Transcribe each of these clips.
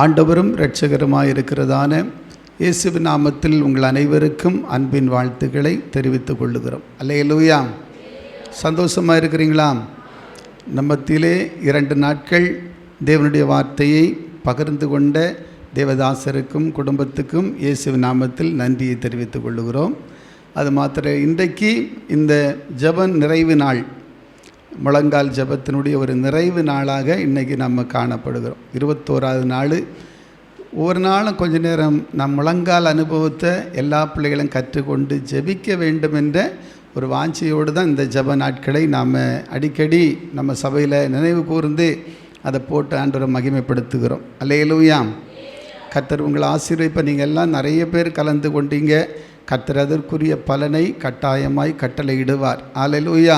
ஆண்டவரும் இரட்சகருமாயிருக்கிறதான இயேசுவின் நாமத்தில் உங்கள் அனைவருக்கும் அன்பின் வாழ்த்துக்களை தெரிவித்துக் கொள்ளுகிறோம். அல்லேலூயா. சந்தோஷமாக இருக்கிறீங்களா? நம்மத்திலே 2 நாட்கள் தேவனுடைய வார்த்தையை பகிர்ந்து கொண்ட தேவதாசருக்கும் குடும்பத்துக்கும் இயேசுவின் நாமத்தில் நன்றியை தெரிவித்துக் கொள்ளுகிறோம். அது மாத்திரம் இன்றைக்கு இந்த ஜெப நிறைவு நாள், முழங்கால் ஜெபத்தினுடைய ஒரு நிறைவு நாளாக இன்றைக்கி நம்ம காணப்படுகிறோம். 21வது நாள். ஒவ்வொரு நாளும் கொஞ்ச நேரம் நம் முழங்கால் அனுபவத்தை எல்லா பிள்ளைகளும் கற்றுக்கொண்டு ஜெபிக்க வேண்டும் என்ற ஒரு வாஞ்சியோடு தான் இந்த ஜெப நாட்களை நாம் அடிக்கடி நம்ம சபையில் நினைவு கூர்ந்து அதை போட்டு ஆண்டவரை மகிமைப்படுத்துகிறோம். அல்லேலூயா. கர்த்தர் உங்களை ஆசீர்வதிப்ப. நீங்கள் எல்லாம் நிறைய பேர் கலந்து கொண்டீங்க. கர்த்தர் அதற்குரிய பலனை கட்டாயமாய் கட்டளையிடுவார். அல்லேலூயா.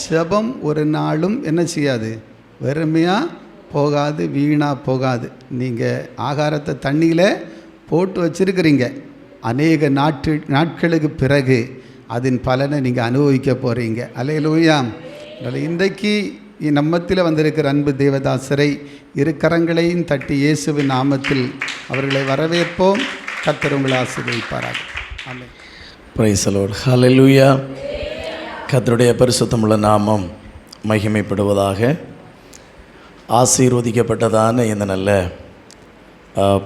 ஜெபம் ஒரு நாளும் என்ன செய்யாது, வெறுமையாக போகாது, வீணாக போகாது. நீங்கள் ஆகாரத்தை தண்ணியில் போட்டு வச்சுருக்கிறீங்க. அநேக நாட்களுக்கு பிறகு அதன் பலனை நீங்கள் அனுபவிக்க போகிறீங்க. அல்லேலூயா. இன்றைக்கு நம்மத்தில் வந்திருக்கிற அன்பு தேவதாசரை இரு கரங்களையும் தட்டி இயேசுவின் நாமத்தில் அவர்களை வரவேற்போம். கர்த்தர் உங்களை ஆசீர்வதிப்பாராக. Amen. Praise the lord. Hallelujah. கர்த்தருடைய பரிசுத்தமுள்ள நாமம் மகிமைப்படுவதாக. ஆசீர்வதிக்கப்பட்டதான இந்த நல்ல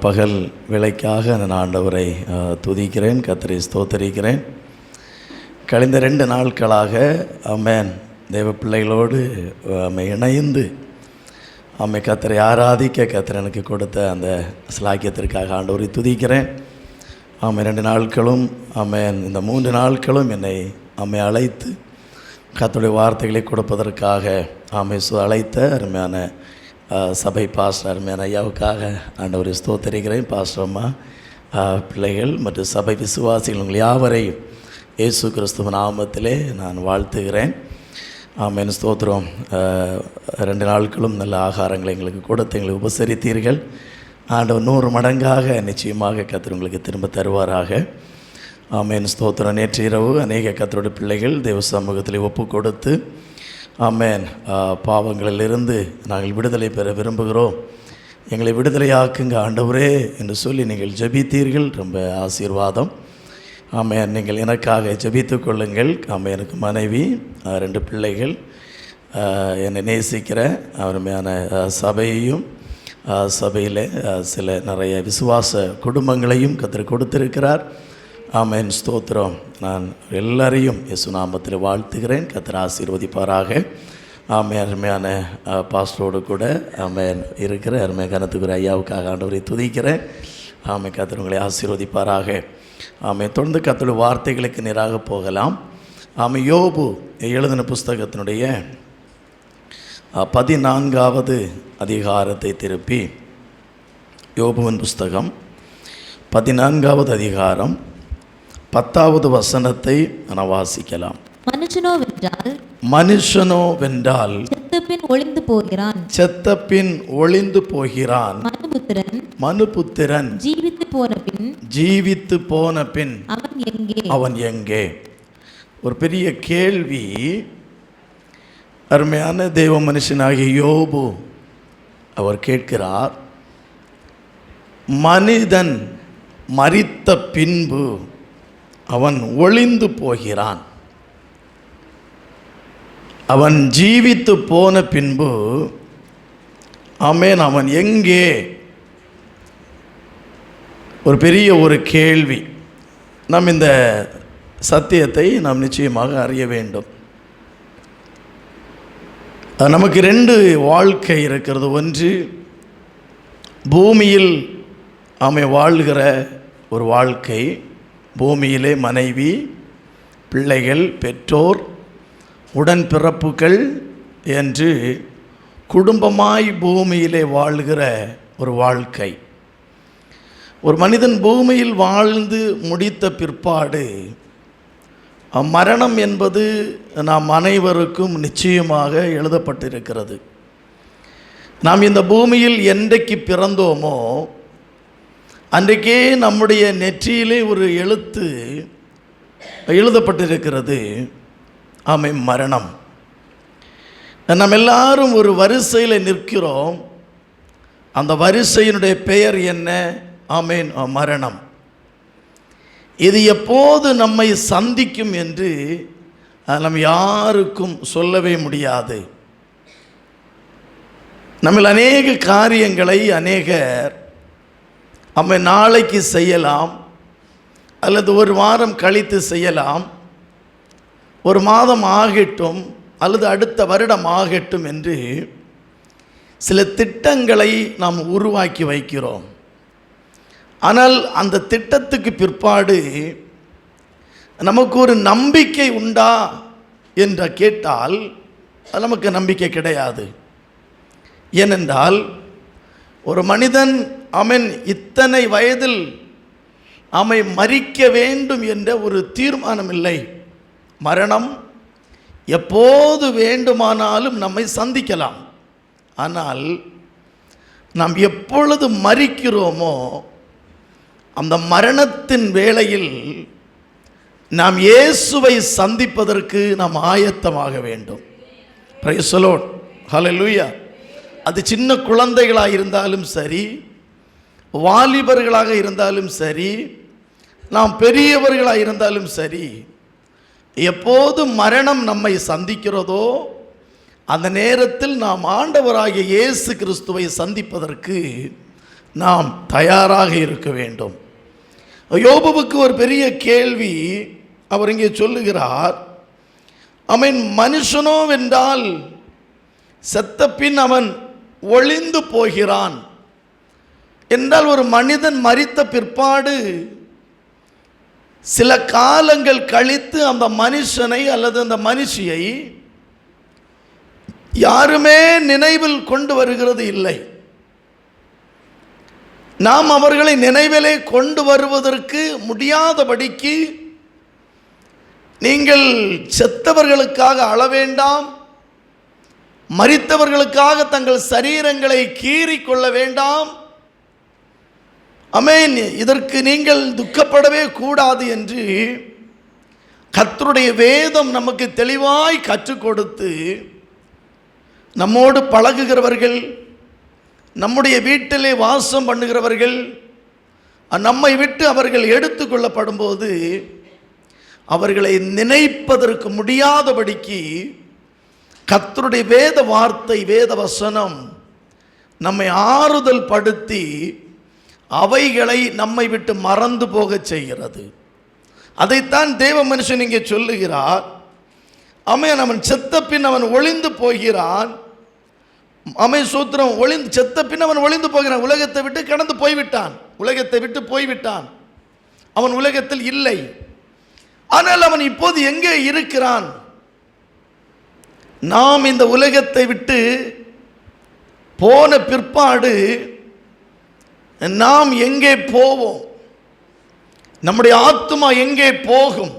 பகல் வேளைக்காக நான் ஆண்டவரை துதிக்கிறேன், கர்த்தரை ஸ்தோத்தரிக்கிறேன். கழிந்த 2 நாட்களாக ஆமென் தேவ பிள்ளைகளோடு இணைந்து கர்த்தரை ஆராதிக்க கர்த்தர் எனக்கு கொடுத்த அந்த ஸ்லாக்கியத்திற்காக ஆண்டவரை துதிக்கிறேன். 2 நாட்களும் இந்த 3 நாட்களும் என்னை அழைத்து கர்த்தருடைய வார்த்தைகளை கொடுப்பதற்காக அழைத்த அருமையான சபை பாஸ்டர் அருமையான ஐயாவுக்காக ஆண்டவரை ஸ்தோத்தரிக்கிறேன். பாஸ்டர் அம்மா, பிள்ளைகள் மற்றும் சபை விசுவாசிகள் உங்கள் யாவரையும் இயேசு கிறிஸ்துவ நாமத்திலே நான் வாழ்த்துகிறேன். ஸ்தோத்திரம். 2 நாட்களும் நல்ல ஆகாரங்களை எங்களுக்கு கொடுத்து எங்களை உபசரித்தீர்கள். ஆண்டவர் 100 மடங்காக நிச்சயமாக கர்த்தர் உங்களுக்கு திரும்ப தருவாராக. ஸ்தோத்திரம். நேற்று இரவு அநேக கர்த்தருடைய பிள்ளைகள் தேவ சமூகத்தில் ஒப்பு கொடுத்து பாவங்களிலிருந்து நாங்கள் விடுதலை பெற விரும்புகிறோம், எங்களை விடுதலையாக்குங்க ஆண்டவரே என்று சொல்லி நீங்கள் ஜெபித்தீர்கள். ரொம்ப ஆசீர்வாதம். நீங்கள் எனக்காக ஜெபித்து கொள்ளுங்கள். எனக்கு மனைவி, 2 பிள்ளைகள், என்னை நேசிக்கிற அருமையான சபையையும் சபையில் சில நிறைய விசுவாச குடும்பங்களையும் கர்த்தர் கொடுத்திருக்கிறார். ஸ்தோத்திரம். நான் எல்லாரையும் இயேசு நாமத்தில் வாழ்த்துகிறேன். கர்த்தர் ஆசீர்வதிப்பாராக. அருமையான பாஸ்டரோடு கூட இருக்கிற அருமையான கனத்துக்குரிய ஐயாவுக்காக ஆண்டவரை துதிக்கிறேன். கர்த்தர் உங்களை ஆசீர்வதிப்பாராக. தொடர்ந்து கர்த்தருடைய வார்த்தைகளுக்கு நேராக போகலாம். யோபு எழுதின புஸ்தகத்தினுடைய 14வது அதிகாரத்தை திருப்பி, யோபுவின் புஸ்தகம் 14வது அதிகாரம் 10வது வசனத்தை நான் வாசிக்கலாம். மனுஷனோ வென்றால் செத்த பின் ஒளிந்து போகிறான். மனுபுத்திரன் ஜீவித்து போன பின் அவன் எங்கே? ஒரு பெரிய கேள்வி. அருமையான தெய்வ மனுஷனாகிய யோபு அவர் கேட்கிறார், மனிதன் மரித்த பின்பு அவன் ஒளிந்து போகிறான், அவன் ஜீவித்து போன பின்பு அவன் எங்கே? ஒரு பெரிய ஒரு கேள்வி. நாம் இந்த சத்தியத்தை நாம் நிச்சயமாக அறிய வேண்டும். நமக்கு 2 வாழ்க்கை இருக்கிறது. ஒன்று பூமியில் வாழ்கிற ஒரு வாழ்க்கை. பூமியிலே மனைவி, பிள்ளைகள், பெற்றோர், உடன்பிறப்புகள் என்று குடும்பமாய் பூமியிலே வாழ்கிற ஒரு வாழ்க்கை. ஒரு மனிதன் பூமியில் வாழ்ந்து முடித்த பிற்பாடு மரணம் என்பது நாம் அனைவருக்கும் நிச்சயமாக எழுதப்பட்டிருக்கிறது. நாம் இந்த பூமியில் என்றைக்கு பிறந்தோமோ அன்றைக்கே நம்முடைய நெற்றியிலே ஒரு எழுத்து எழுதப்பட்டிருக்கிறது. மரணம். நம்ம எல்லாரும் ஒரு வரிசையில் நிற்கிறோம். அந்த வரிசையினுடைய பெயர் என்ன? ஆமென், மரணம். இது எப்போது நம்மை சந்திக்கும் என்று நம்ம யாருக்கும் சொல்லவே முடியாது. நம்ம அநேக காரியங்களை அநேகர் நாளைக்கு செய்யலாம், அல்லது ஒரு வாரம் கழித்து செய்யலாம், ஒரு மாதம் ஆகட்டும், அல்லது அடுத்த வருடம் ஆகட்டும் என்று சில திட்டங்களை நாம் உருவாக்கி வைக்கிறோம். ஆனால் அந்த திட்டத்துக்கு பிற்பாடு நமக்கு ஒரு நம்பிக்கை உண்டா என்று கேட்டால் அது நமக்கு நம்பிக்கை கிடையாது. ஏனென்றால் ஒரு மனிதன் இத்தனை வயதில் மரிக்க வேண்டும் என்ற ஒரு தீர்மானம் இல்லை. மரணம் எப்போது வேண்டுமானாலும் நம்மை சந்திக்கலாம். ஆனால் நாம் எப்பொழுது மரிக்கிறோமோ அந்த மரணத்தின் வேளையில் நாம் இயேசுவை சந்திப்பதற்கு நாம் ஆயத்தமாக வேண்டும். பிரைஸ் தி லார்ட், ஹல்லேலூயா. அது சின்ன குழந்தைகளாக இருந்தாலும் சரி, வாலிபர்களாக இருந்தாலும் சரி, நாம் பெரியவர்களாக இருந்தாலும் சரி, எப்போது மரணம் நம்மை சந்திக்கிறதோ அந்த நேரத்தில் நாம் ஆண்டவராகிய இயேசு கிறிஸ்துவை சந்திப்பதற்கு நாம் தயாராக இருக்க வேண்டும். யோபுவுக்கு ஒரு பெரிய கேள்வி அவர் இங்கே சொல்லுகிறார். மனுஷனோ வென்றால் செத்த பின் அவன் ஒளிந்து போகிறான் என்றால், ஒரு மனிதன் மரித்த பிற்பாடு சில காலங்கள் கழித்து அந்த மனுஷனை அல்லது அந்த மனுஷியை யாருமே நினைவில் கொண்டு வருகிறது இல்லை. நாம் அவர்களை நினைவிலே கொண்டு வருவதற்கு முடியாதபடிக்கு நீங்கள் செத்தவர்களுக்காக அழ வேண்டாம், மரித்தவர்களுக்காக தங்கள் சரீரங்களை கீறிக்கொள்ள வேண்டாம், இதற்கு நீங்கள் துக்கப்படவே கூடாது என்று கர்த்தருடைய வேதம் நமக்கு தெளிவாய் கற்றுக் கொடுத்து, நம்மோடு பழகுகிறவர்கள், நம்முடைய வீட்டிலே வாசம் பண்ணுகிறவர்கள், நம்மை விட்டு அவர்கள் எடுத்துக்கொள்ளப்படும் போது அவர்களை நினைப்பதற்கு முடியாதபடிக்கு கர்த்தருடைய வேத வார்த்தை, வேத வசனம் நம்மை ஆறுதல் படுத்தி அவைகளை நம்மை விட்டு மறந்து போக செய்கிறது. அதைத்தான் தேவ மனுஷன் இங்கே சொல்லுகிறார். அவன் செத்த பின் அவன் ஒளிந்து போகிறான். சூத்திரம், செத்த பின் அவன் ஒளிந்து போகிறான். உலகத்தை விட்டு கடந்து போய்விட்டான், உலகத்தை விட்டு போய்விட்டான், அவன் உலகத்தில் இல்லை. ஆனால் அவன் இப்போது எங்கே இருக்கிறான்? நாம் இந்த உலகத்தை விட்டு போன பிற்பாடு நாம் எங்கே போவோம்? நம்முடைய ஆத்துமா எங்கே போகும்?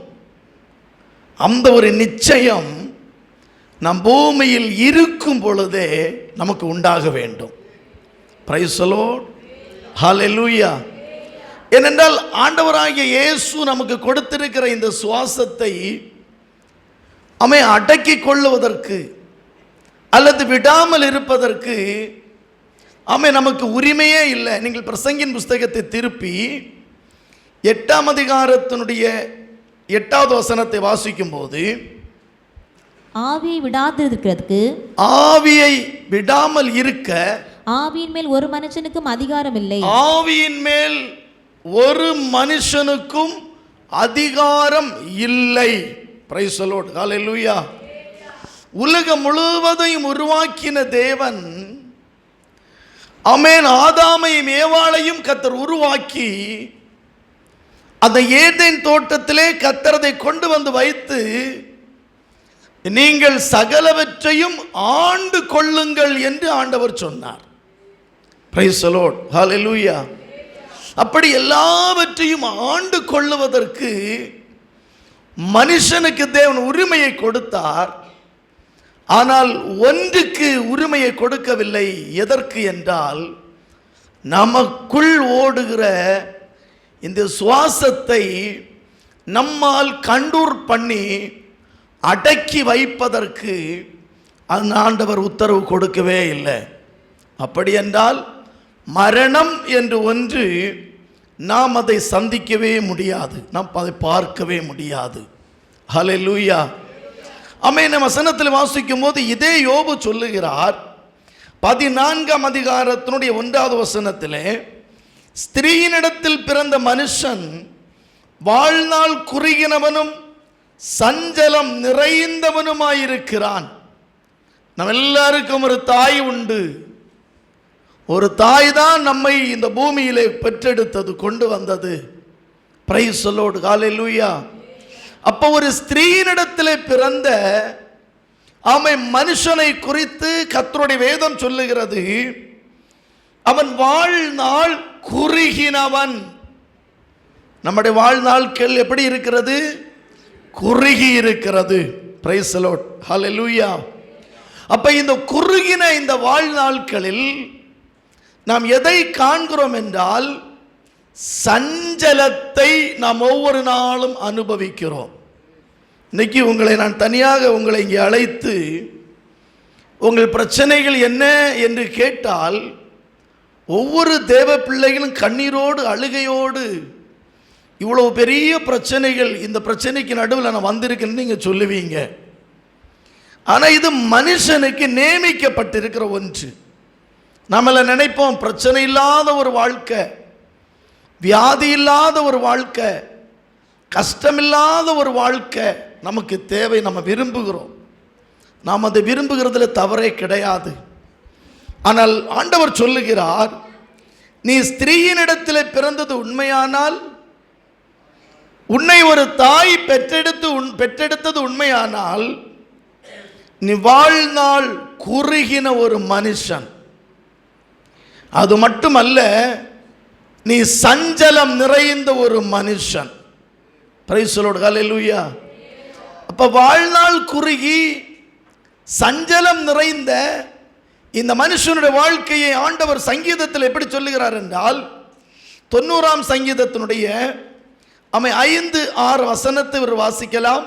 அந்த ஒரு நிச்சயம் நம் பூமியில் இருக்கும் பொழுதே நமக்கு உண்டாக வேண்டும். Praise the lord, hallelujah. ஏனென்றால் ஆண்டவராகிய இயேசு நமக்கு கொடுத்திருக்கிற இந்த சுவாசத்தை அடக்கிக் கொள்ளுவதற்கு அல்லது விடாமல் இருப்பதற்கு நமக்கு உரிமையே இல்லை. நீங்கள் பிரசங்கின் புஸ்தகத்தை திருப்பி 8ஆம் அதிகாரத்தினுடைய 8வது வசனத்தை வாசிக்கும் போது, ஆவியை விடாதிருக்கிறதுக்கு, ஆவியை விடாமல் இருக்க ஆவியின் மேல் ஒரு மனுஷனுக்கும் அதிகாரம் இல்லை. ஆவியின் மேல் ஒரு மனுஷனுக்கும் அதிகாரம் இல்லை. பிரைஸ் தி லார்ட், ஹல்லேலூயா. உலகம் முழுவதையும் உருவாக்கின தேவன், ஆதாமையும் ஏவாளையும் கர்த்தர் உருவாக்கி அந்த ஏதேன் தோட்டத்திலே கர்த்தர் அதை கொண்டு வந்து வைத்து, நீங்கள் சகலவற்றையும் ஆண்டு கொள்ளுங்கள் என்று ஆண்டவர் சொன்னார். பிரைஸ் தி லார்ட், ஹல்லேலூயா. அப்படி எல்லாவற்றையும் ஆண்டு கொள்ளுவதற்கு மனுஷனுக்கு தேவன் உரிமையை கொடுத்தார். ஆனால் ஒன்றுக்கு உரிமையை கொடுக்கவில்லை. எதற்கு என்றால், நமக்குள் ஓடுகிற இந்த சுவாசத்தை நம்மால் கண்ட்ரோல் பண்ணி அடக்கி வைப்பதற்கு ஆண்டவர் உத்தரவு கொடுக்கவே இல்லை. அப்படி என்றால் மரணம் என்று ஒன்று நாம் அதை சந்திக்கவே முடியாது, நாம் அதை பார்க்கவே முடியாது. ஹல்லேலூயா. ஆமென். வசனத்தில் வாசிக்கும் போது இதே யோபு சொல்லுகிறார் 14ஆம் அதிகாரத்தினுடைய 1வது வசனத்திலே, ஸ்திரீயினிடத்தில் பிறந்த மனுஷன் வாழ்நாள் குறுகினவனும் சஞ்சலம் நிறைந்தவனுமாயிருக்கிறான். நம்ம எல்லாருக்கும் ஒரு தாய் உண்டு. ஒரு தாய் தான் நம்மை இந்த பூமியிலே பெற்றெடுத்தது, கொண்டு வந்தது. Praise the lord. ஹல்லேலூயா. அப்போ ஒரு ஸ்திரீயினிடத்திலே பிறந்த மனுஷனை குறித்து கர்த்தருடைய வேதம் சொல்லுகிறது, அவன் வாழ்நாள் குறுகினவன். நம்முடைய வாழ்நாட்கள் எப்படி இருக்கிறது? குறுகி இருக்கிறது. Praise the lord. ஹல்லேலூயா. அப்ப இந்த குறுகின இந்த வாழ்நாட்களில் நாம் எதை காண்கிறோம் என்றால், சஞ்சலத்தை நாம் ஒவ்வொரு நாளும் அனுபவிக்கிறோம். இன்னைக்கு உங்களை நான் தனியாக உங்களை இங்கே அழைத்து உங்கள் பிரச்சனைகள் என்ன என்று கேட்டால், ஒவ்வொரு தேவ பிள்ளைகளும் கண்ணீரோடு அழுகையோடு இவ்வளவு பெரிய பிரச்சனைகள், இந்த பிரச்சனைக்கு நடுவில் நான் வந்திருக்கேன்னு நீங்கள் சொல்லுவீங்க. ஆனால் இது மனுஷனுக்கு நியமிக்கப்பட்டிருக்கிற ஒன்று. நம்மள நினைப்போம் பிரச்சனை இல்லாத ஒரு வாழ்க்கை, வியாதி இல்லாத ஒரு வாழ்க்கை, கஷ்டமில்லாத ஒரு வாழ்க்கை நமக்கு தேவை. நம்ம விரும்புகிறோம். நாம் அதை விரும்புகிறதுல தவறே கிடையாது. ஆனால் ஆண்டவர் சொல்லுகிறார், நீ ஸ்திரீயினிடத்தில் பிறந்தது உண்மையானால், உன்னை ஒரு தாய் பெற்றெடுத்தது உண்மையானால், நீ வாழ்நாள் குறுகின ஒரு மனுஷன். அது மட்டுமல்ல, நீ சஞ்சலம் நிறைந்த ஒரு மனுஷன். Praise the lord. ஹல்லேலூயா. அப்ப வாழ்நாள் குறுகி சஞ்சலம் நிறைந்த இந்த மனுஷனுடைய வாழ்க்கையை ஆண்டவர் சங்கீதத்தில் எப்படி சொல்லுகிறார் என்றால், 90ஆம் சங்கீதத்தினுடைய 5-6 வசனத்தை வாசிக்கலாம்.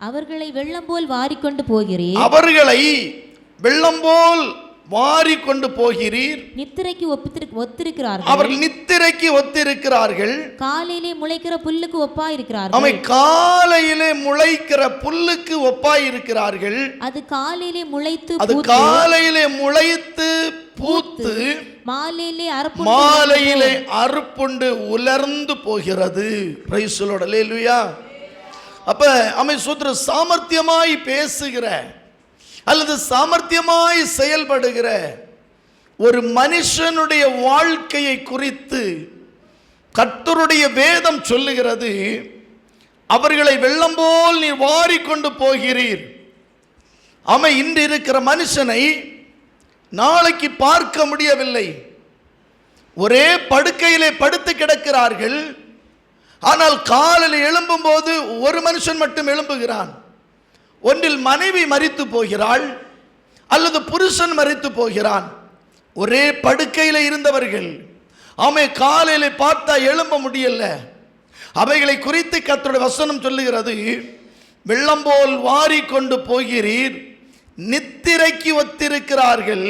அவர்களை வெள்ளம் போல் வாரிக்கொண்டு போகிறீர், அவர்களை வெள்ளம் போல் வாரிக்கொண்டு போகிறீர். நித்திரைக்கு ஒத்திருக்கிறார்கள், அவர்கள் நித்திரைக்கு ஒத்திருக்கிறார்கள். காலையிலே முளைக்கிற புல்லுக்கு ஒப்பாயிருக்கிறார்கள், காலையிலே முளைக்கிற புல்லுக்கு ஒப்பாயிருக்கிறார்கள். அது காலையிலே முளைத்து பூத்து மாலையிலே அறுப்புண்டு உலர்ந்து போகிறது. Praise the lord. ஹல்லேலூயா. அப்ப சூத்திர சாமர்த்தியமாய் பேசுகிற அல்லது சாமர்த்தியமாய் செயல்படுகிற ஒரு மனுஷனுடைய வாழ்க்கையை குறித்து கர்த்தருடைய வேதம் சொல்லுகிறது, அவர்களை வெள்ளம் போல் நீ வாரிக்கொண்டு போகிறீர். இன்று இருக்கிற மனுஷனை நாளைக்கு பார்க்க முடியவில்லை. ஒரே படுக்கையிலே படுத்து கிடக்கிறார்கள். ஆனால் காலையில் எழும்பும் போது ஒரு மனுஷன் மட்டும் எழும்புகிறான். ஒன்றில் மனைவி மரித்து போகிறாள், அல்லது புருஷன் மரித்து போகிறான். ஒரே படுக்கையில் இருந்தவர்கள் காலையில பார்த்தா எழும்ப முடியல. அவைகளை குறித்து கர்த்தருடைய வசனம் சொல்லுகிறது, வெள்ளம் போல் வாரிக்கொண்டு போகிறீர், நித்திரைக்கு ஒத்திருக்கிறார்கள்.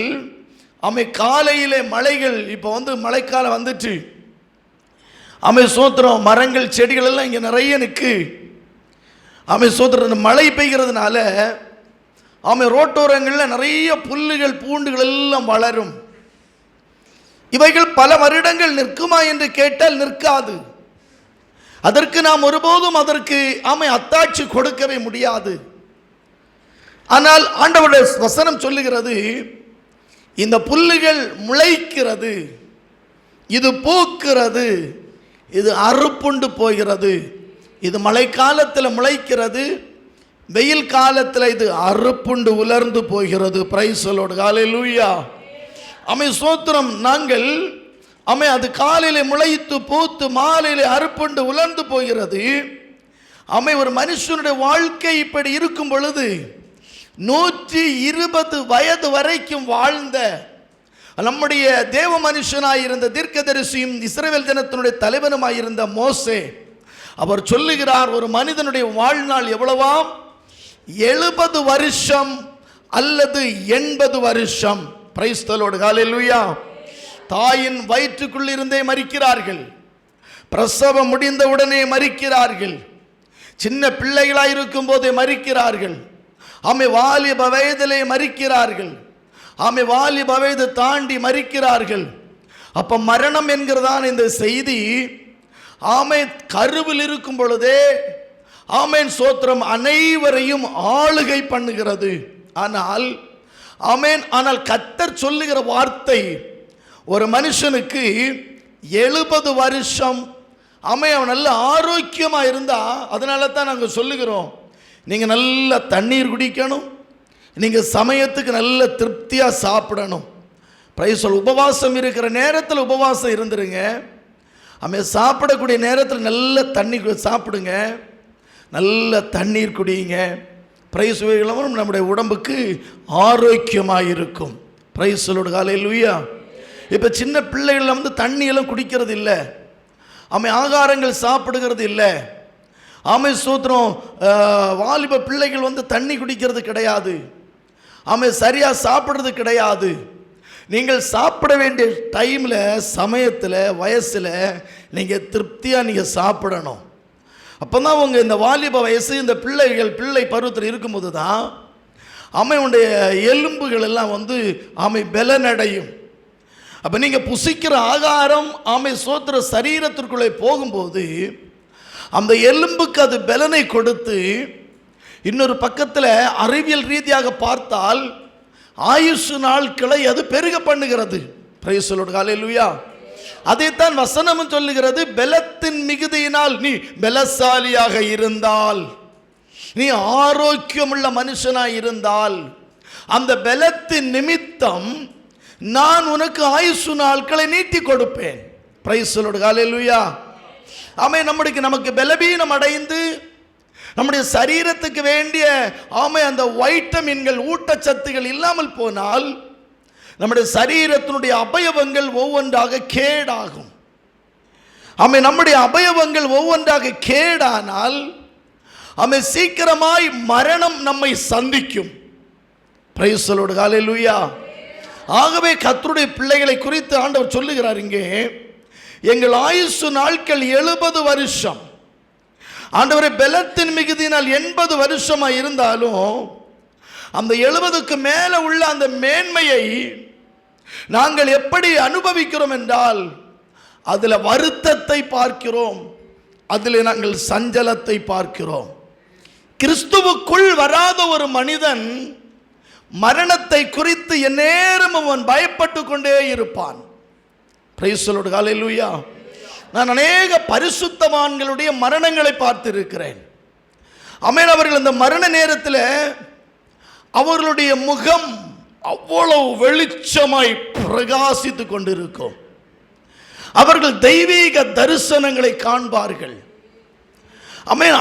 காலையிலே மழைகள், இப்போ மழைக்காலம் வந்துட்டு சோத்திரம், மரங்கள் செடிகள் எல்லாம் இங்கே நிறைய நிற்கு. சோத்திரம், மழை பெய்கிறதுனால ரோட்டோரங்களில் நிறைய புல்லுகள் பூண்டுகள் எல்லாம் வளரும். இவைகள் பல வருடங்கள் நிற்குமா என்று கேட்டால் நிற்காது. அதற்கு நாம் ஒருபோதும் அதற்கு அத்தாட்சி கொடுக்கவே முடியாது. ஆனால் ஆண்டவருடைய வசனம் சொல்லுகிறது, இந்த புல்லுகள் முளைக்கிறது, இது பூக்கிறது, இது அறுப்புண்டு போகிறது. இது மழை காலத்தில் முளைக்கிறது, வெயில் காலத்தில் இது அறுப்புண்டு உலர்ந்து போகிறது. Praise the lord. ஹல்லேலூயா. சோத்திரம். நாங்கள் அது காலையிலே முளைத்து பூத்து மாலையிலே அறுப்புண்டு உலர்ந்து போகிறது. ஒரு மனுஷனுடைய வாழ்க்கை இப்படி இருக்கும் பொழுது 120 வயது வரைக்கும் வாழ்ந்த நம்முடைய தேவ மனுஷனாயிருந்த தீர்க்கதரிசியும் இஸ்ரவேல் ஜனத்தினுடைய தலைவனுமாயிருந்த மோசே, அவர் சொல்லுகிறார், ஒரு மனிதனுடைய வாழ்நாள் எவ்வளவாம்? 70 வருஷம் அல்லது 80 வருஷம். Praise the lord. ஹல்லேலூயா. தாயின் வயிற்றுக்குள் இருந்தே மரிக்கிறார்கள். பிரசவம் முடிந்தவுடனே மரிக்கிறார்கள். சின்ன பிள்ளைகளாயிருக்கும் போதே மரிக்கிறார்கள். வாலிப வயதிலே மரிக்கிறார்கள். வாலிப வயது தாண்டி மரிக்கிறார்கள். அப்ப மரணம் என்கிறதான இந்த செய்தி கருவில் இருக்கும் பொழுதே சோத்திரம் அனைவரையும் ஆளுகை பண்ணுகிறது. ஆனால் ஆனால் கர்த்தர் சொல்லுகிற வார்த்தை, ஒரு மனுஷனுக்கு 70 வருஷம் அவன் நல்ல ஆரோக்கியமா இருந்தா, அதனால தான் நாங்கள் சொல்லுகிறோம், நீங்க நல்ல தண்ணீர் குடிக்கணும், நீங்க சமயத்துக்கு நல்ல திருப்தியா சாப்பிடணும். பிரைஸ் சொல். உபவாசம் இருக்கிற நேரத்தில் உபவாசம் இருந்துருங்க. சாப்பிடக்கூடிய நேரத்தில் நல்ல தண்ணி சாப்பிடுங்க, நல்ல தண்ணீர் குடிங்க. பிரைஸ் நம்முடைய உடம்புக்கு ஆரோக்கியமாக இருக்கும். பிரைஸ் சொல்லோடு ஹல்லேலூயா. இப்போ சின்ன பிள்ளைகள் தண்ணியெல்லாம் குடிக்கிறது இல்லை, ஆகாரங்கள் சாப்பிடுகிறது இல்லை. சூத்திரம். வாலிப பிள்ளைகள் தண்ணி குடிக்கிறது கிடையாது, சரியாக சாப்பிட்றது கிடையாது. நீங்கள் சாப்பிட வேண்டிய டைமில், சமயத்தில், வயசில் நீங்கள் திருப்தியாக நீங்கள் சாப்பிடணும். அப்போ தான் உங்கள் இந்த வாலிப வயசு, இந்த பிள்ளை பருவத்தில் இருக்கும்போது தான் அவனுடைய எலும்புகள் எல்லாம் பலனடையும். அப்போ நீங்கள் புசிக்கிற ஆகாரம் சோத்திர சரீரத்திற்குள்ளே போகும்போது அந்த எலும்புக்கு அது பலனை கொடுத்து, இன்னொரு பக்கத்தில் அறிவியல் ரீதியாக பார்த்தால் ஆயுசு நாட்களை அது பெருக பண்ணுகிறது. Price the lord hallelujah. அதைத்தான் வசனமும் சொல்லுகிறது, பலத்தின் மிகுதியினால் நீ பலசாலியாக இருந்தால், நீ ஆரோக்கியமுள்ள மனுஷனாய் இருந்தால், அந்த பலத்தின் நிமித்தம் நான் உனக்கு ஆயுசு நாட்களை நீட்டி கொடுப்பேன். பிரைஸ் தி லார்ட் ஹல்லேலூயா. நமக்கு பலவீனம் அடைந்து நம்முடைய சரீரத்துக்கு வேண்டிய அந்த வைட்டமின்கள், ஊட்டச்சத்துகள் இல்லாமல் போனால் நம்முடைய சரீரத்தினுடைய அவயவங்கள் ஒவ்வொன்றாக கேடாகும். நம்முடைய அவயவங்கள் ஒவ்வொன்றாக கேடானால் சீக்கிரமாய் மரணம் நம்மை சந்திக்கும். பிரைஸ் தி லார்ட் ஹல்லேலூயா. ஆகவே கர்த்தருடைய பிள்ளைகளை குறித்து ஆண்டவர் சொல்லுகிறார் இங்கே, எங்கள் ஆயுசு நாட்கள் 70 வருஷம். ஆண்டவரே, பலத்தின் மிகுதியினால் 80 வருஷமாக இருந்தாலும் அந்த 70க்கு மேலே உள்ள அந்த மேன்மையை நாங்கள் எப்படி அனுபவிக்கிறோம் என்றால், அதில் வருத்தத்தை பார்க்கிறோம், அதில் நாங்கள் சஞ்சலத்தை பார்க்கிறோம். கிறிஸ்துவுக்குள் வராத ஒரு மனிதன் மரணத்தை குறித்து எந்நேரமும் அவன் பயப்பட்டு கொண்டே இருப்பான். பிரைஸ் தி லார்ட் ஹல்லேலூயா. நான் அநேக பரிசுத்தவான்களுடைய மரணங்களை பார்த்திருக்கிறேன். அவர்கள் அந்த மரண நேரத்தில் அவர்களுடைய முகம் அவ்வளவு வெளிச்சமாய் பிரகாசித்து கொண்டிருக்கும். அவர்கள் தெய்வீக தரிசனங்களை காண்பார்கள்.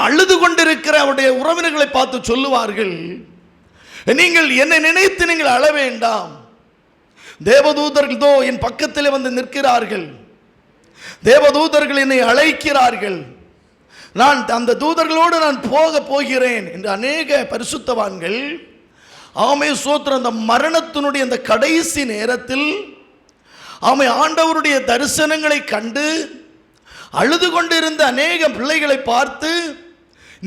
அழுது கொண்டிருக்கிற அவருடைய உறவினர்களை பார்த்து சொல்லுவார்கள், நீங்கள் என்னை நினைத்து நீங்கள் அழ வேண்டாம், தேவதூதர்கள் தோ என் பக்கத்தில் வந்து நிற்கிறார்கள், தேவதூதர்கள் என்னை அழைக்கிறார்கள், நான் அந்த தூதர்களோடு நான் போகிறேன் என்று அநேக பரிசுத்தவான்கள் சோத்திரம் அந்த மரணத்தினுடைய அந்த கடைசி நேரத்தில் ஆண்டவருடைய தரிசனங்களை கண்டு அழுது கொண்டிருந்த அநேக பிள்ளைகளை பார்த்து,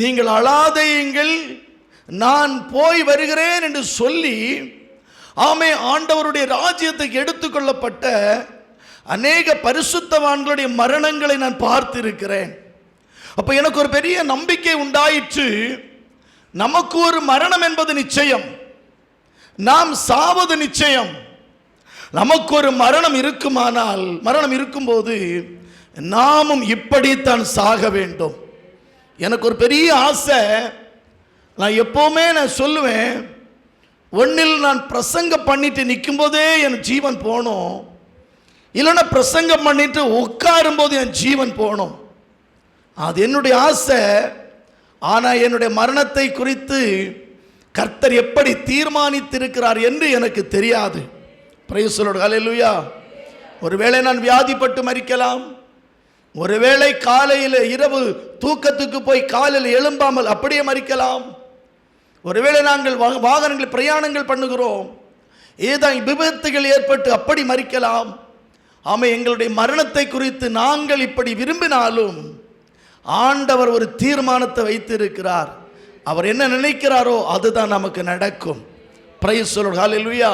நீங்கள் அழாதேயுங்கள், நான் போய் வருகிறேன் என்று சொல்லி ஆண்டவருடைய ராஜ்யத்துக்கு எடுத்துக்கொள்ளப்பட்ட அநேக பரிசுத்தவான்களுடைய மரணங்களை நான் பார்த்திருக்கிறேன். அப்ப எனக்கு ஒரு பெரிய நம்பிக்கை உண்டாயிற்று. நமக்கு ஒரு மரணம் என்பது நிச்சயம், நாம் சாவது நிச்சயம். நமக்கு ஒரு மரணம் இருக்குமானால், மரணம் இருக்கும்போது நாமும் இப்படித்தான் சாக வேண்டும். எனக்கு ஒரு பெரிய ஆசை. நான் எப்பவுமே நான் சொல்லுவேன், ஒன்னில் நான் பிரசங்கம் பண்ணிட்டு நிற்கும் போதே என் ஜீவன் போகணும், இல்லைன்னா பிரசங்கம் பண்ணிட்டு உட்காரும் போது என் ஜீவன் போகணும். அது என்னுடைய ஆசை. ஆனால் என்னுடைய மரணத்தை குறித்து கர்த்தர் எப்படி தீர்மானித்திருக்கிறார் என்று எனக்கு தெரியாது. பிரைஸ் தி லார்ட் ஹல்லேலூயா. ஒருவேளை நான் வியாதிப்பட்டு மரிக்கலாம், ஒருவேளை காலையில் இரவு தூக்கத்துக்கு போய் காலையில் எழும்பாமல் அப்படியே மரிக்கலாம், ஒருவேளை நாங்கள் வாகனங்கள் பிரயாணங்கள் பண்ணுகிறோம், ஏதாவது விபத்துகள் ஏற்பட்டு அப்படி மரிக்கலாம். எங்களுடைய மரணத்தை குறித்து நாங்கள் இப்படி விரும்பினாலும் ஆண்டவர் ஒரு தீர்மானத்தை வைத்திருக்கிறார். அவர் என்ன நினைக்கிறாரோ அதுதான் நமக்கு நடக்கும். பிரைஸ் தி லார்ட், ஹல்லேலூயா.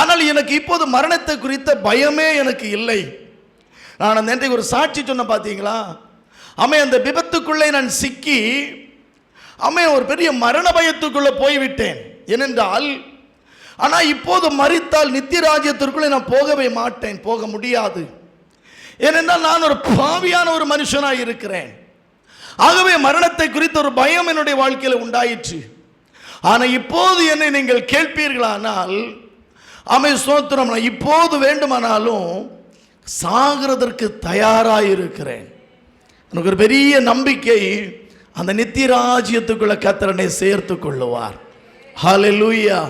ஆனால் எனக்கு இப்போது மரணத்தை குறித்த பயமே எனக்கு இல்லை. நான் நேற்றைக்கு ஒரு சாட்சி சொன்ன பார்த்தீங்களா? அந்த விபத்துக்குள்ளே நான் சிக்கி ஒரு பெரிய மரண பயத்துக்குள்ளே போய்விட்டேன். ஏனென்றால் ஆனால் இப்போது மரித்தால் நித்திய ராஜ்யத்திற்குள்ளே நான் போகவே மாட்டேன், போக முடியாது. ஏனென்றால் நான் ஒரு பாவியான ஒரு மனுஷனாக இருக்கிறேன். ஆகவே மரணத்தை குறித்த ஒரு பயம் என்னுடைய வாழ்க்கையில் உண்டாயிற்று. ஆனால் இப்போது என்னை நீங்கள் கேட்பீர்களானால் ஸ்தோத்திரம், நான் இப்போது வேண்டுமானாலும் சாகிறதற்கு தயாராக இருக்கிறேன். எனக்கு ஒரு பெரிய நம்பிக்கை, அந்த நித்திய ராஜ்யத்துக்குள்ள கர்த்தர் சேர்த்து கொள்ளுவார். ஹல்லேலூயா,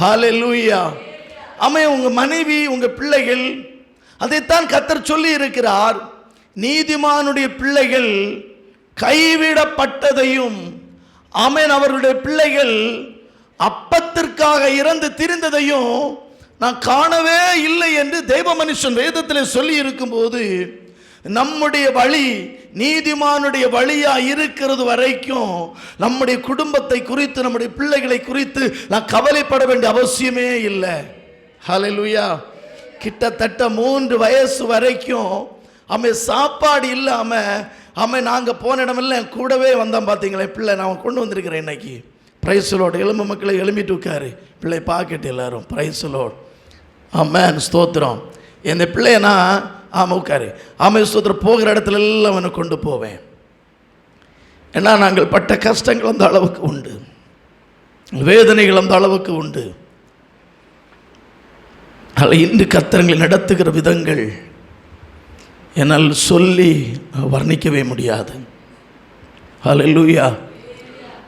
ஹல்லேலூயா. உங்க மனைவி, உங்க பிள்ளைகள், அதைத்தான் கர்த்தர் சொல்லி இருக்கிறார். நீதிமானுடைய பிள்ளைகள் கைவிடப்பட்டதையும் அவருடைய பிள்ளைகள் அப்பத்திற்காக இறந்து திரிந்ததையும் நான் காணவே இல்லை என்று தேவ மனுஷன் வேதத்தில் சொல்லி இருக்கும்போது, நம்முடைய வழி நீதிமானுடைய வழியா இருக்கிறது வரைக்கும் நம்முடைய குடும்பத்தை குறித்து, நம்முடைய பிள்ளைகளை குறித்து நான் கவலைப்பட வேண்டிய அவசியமே இல்லை. ஹல்லேலூயா. கிட்டத்தட்ட 3 வயசு வரைக்கும் சாப்பாடு இல்லாம நாங்கள் போன இடமெல்லாம் கூடவே வந்தான். பார்த்தீங்களா பிள்ளை, நான் கொண்டு வந்திருக்கிறேன் இன்னைக்கு. Price the Lord. எலும்பு மக்களை எழும்பிட்டு உட்காரு, பிள்ளை பாக்கெட்டு எல்லாரும். Price the Lord. ஆமென், ஸ்தோத்திரம். இந்த பிள்ளையனா உட்காரு. ஸ்தோத்திரம். போகிற இடத்துல எல்லாம் அவனை கொண்டு போவேன். ஏன்னா நாங்கள் பட்ட கஷ்டங்கள் அந்த அளவுக்கு உண்டு, வேதனைகள் அந்த அளவுக்கு உண்டு. அதில் இன்று கர்த்தர்களை நடத்துகிற விதங்கள் என்னால் சொல்லி வர்ணிக்கவே முடியாது. ஹல்லேலூயா,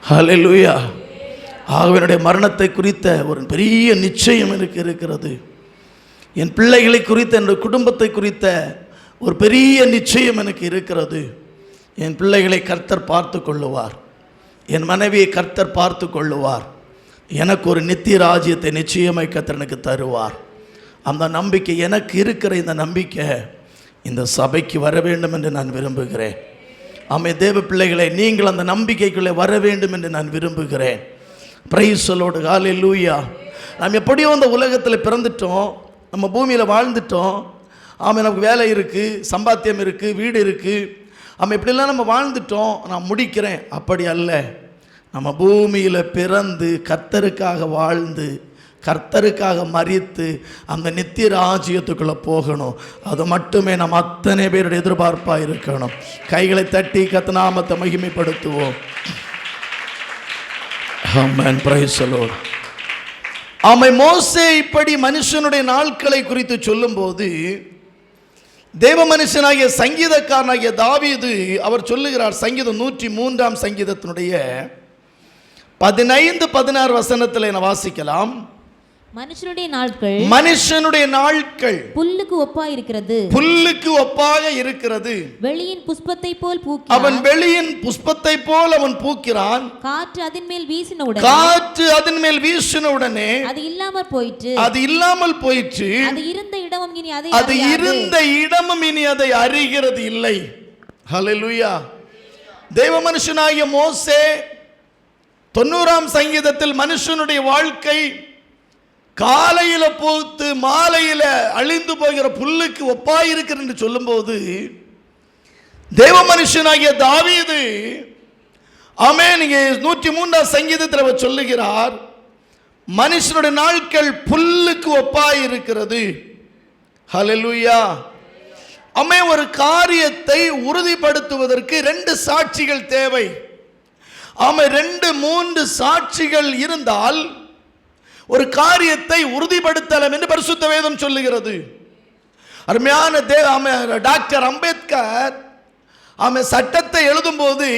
ஹல்லேலூயா. ஆகவே மரணத்தை குறித்த ஒரு பெரிய நிச்சயம் எனக்கு இருக்கிறது. என் பிள்ளைகளை குறித்த, என்னுடைய குடும்பத்தை குறித்த ஒரு பெரிய நிச்சயம் எனக்கு இருக்கிறது. என் பிள்ளைகளை கர்த்தர் பார்த்து கொள்ளுவார், என் மனைவியை கர்த்தர் பார்த்து கொள்ளுவார். எனக்கு ஒரு நித்திய ராஜ்யத்தை நிச்சயமாய் கர்த்தர் எனக்கு தருவார். அந்த நம்பிக்கை எனக்கு இருக்கிற இந்த நம்பிக்கை இந்த சபைக்கு வர வேண்டும் என்று நான் விரும்புகிறேன். தேவ பிள்ளைகளை, நீங்கள் அந்த நம்பிக்கைக்குள்ளே வர வேண்டும் என்று நான் விரும்புகிறேன். பிரைஸ் தி லார்ட், ஹல்லேலூயா. நாம் எப்படியோ அந்த உலகத்தில் பிறந்துட்டோம், நம்ம பூமியில் வாழ்ந்துட்டோம். நமக்கு வேலை இருக்குது, சம்பாத்தியம் இருக்குது, வீடு இருக்குது. இப்படிலாம் நம்ம வாழ்ந்துட்டோம். நான் முடிக்கிறேன். அப்படி அல்ல. நம்ம பூமியில் பிறந்து கர்த்தருக்காக வாழ்ந்து கர்த்தருக்காக மரித்து அந்த நித்திய ராஜ்யத்துக்குள்ளே போகணும். அது மட்டுமே நம்ம அத்தனை பேருடைய எதிர்பார்ப்பாக இருக்கணும். கைகளை தட்டி கர்த்தர் நாமத்தை மகிமைப்படுத்துவோம். Amen, praise the Lord. மோசே இப்படி மனுஷனுடைய நாட்களை குறித்து சொல்லும்போது, தேவ மனுஷனாகிய சங்கீதக்காரனாகிய தாவீது அவர் சொல்லுகிறார். சங்கீதம் 103ஆம் சங்கீதத்தினுடைய 15-16 வசனத்தில் என வாசிக்கலாம். மனுஷனுடைய நாட்கள் புல்லுக்கு ஒப்பாய் இருக்கிறது, புல்லுக்கு ஒப்பாக இருக்கிறது. வெளியின் புஷ்பத்தை போல் பூக்கிறான், அவன் வெளியின் புஷ்பத்தை போல் அவன் பூக்கிறான். காற்று அதன் மேல் வீசின உடனே அது இல்லாமல் போயிற்று, அது இருந்த இடமும் இனி அதை அறிகிறது இல்லை. ஹல்லேலூயா. தேவ மனுஷனாகிய மோசே 90ஆம் சங்கீதத்தில் மனுஷனுடைய வாழ்க்கை காலையில பூத்து மாலையில அழிந்து போகிற புல்லுக்கு ஒப்பாயிருக்கிறது என்று சொல்லும்போது, தேவ மனுஷனாகிய தாவீது 103ஆம் சங்கீதத்தில் அவர் சொல்லுகிறார், மனுஷனுடைய நாட்கள் புல்லுக்கு ஒப்பாயிருக்கிறது. ஹல்லேலூயா. ஒரு காரியத்தை உறுதிப்படுத்துவதற்கு 2 சாட்சிகள் தேவை. 2-3 சாட்சிகள் இருந்தால் ஒரு காரியத்தை உறுதிப்படுத்தலாம் என்று பரிசுத்த வேதம் சொல்லுகிறது. அருமையான டாக்டர் அம்பேத்கர் சட்டத்தை எழுதும்போது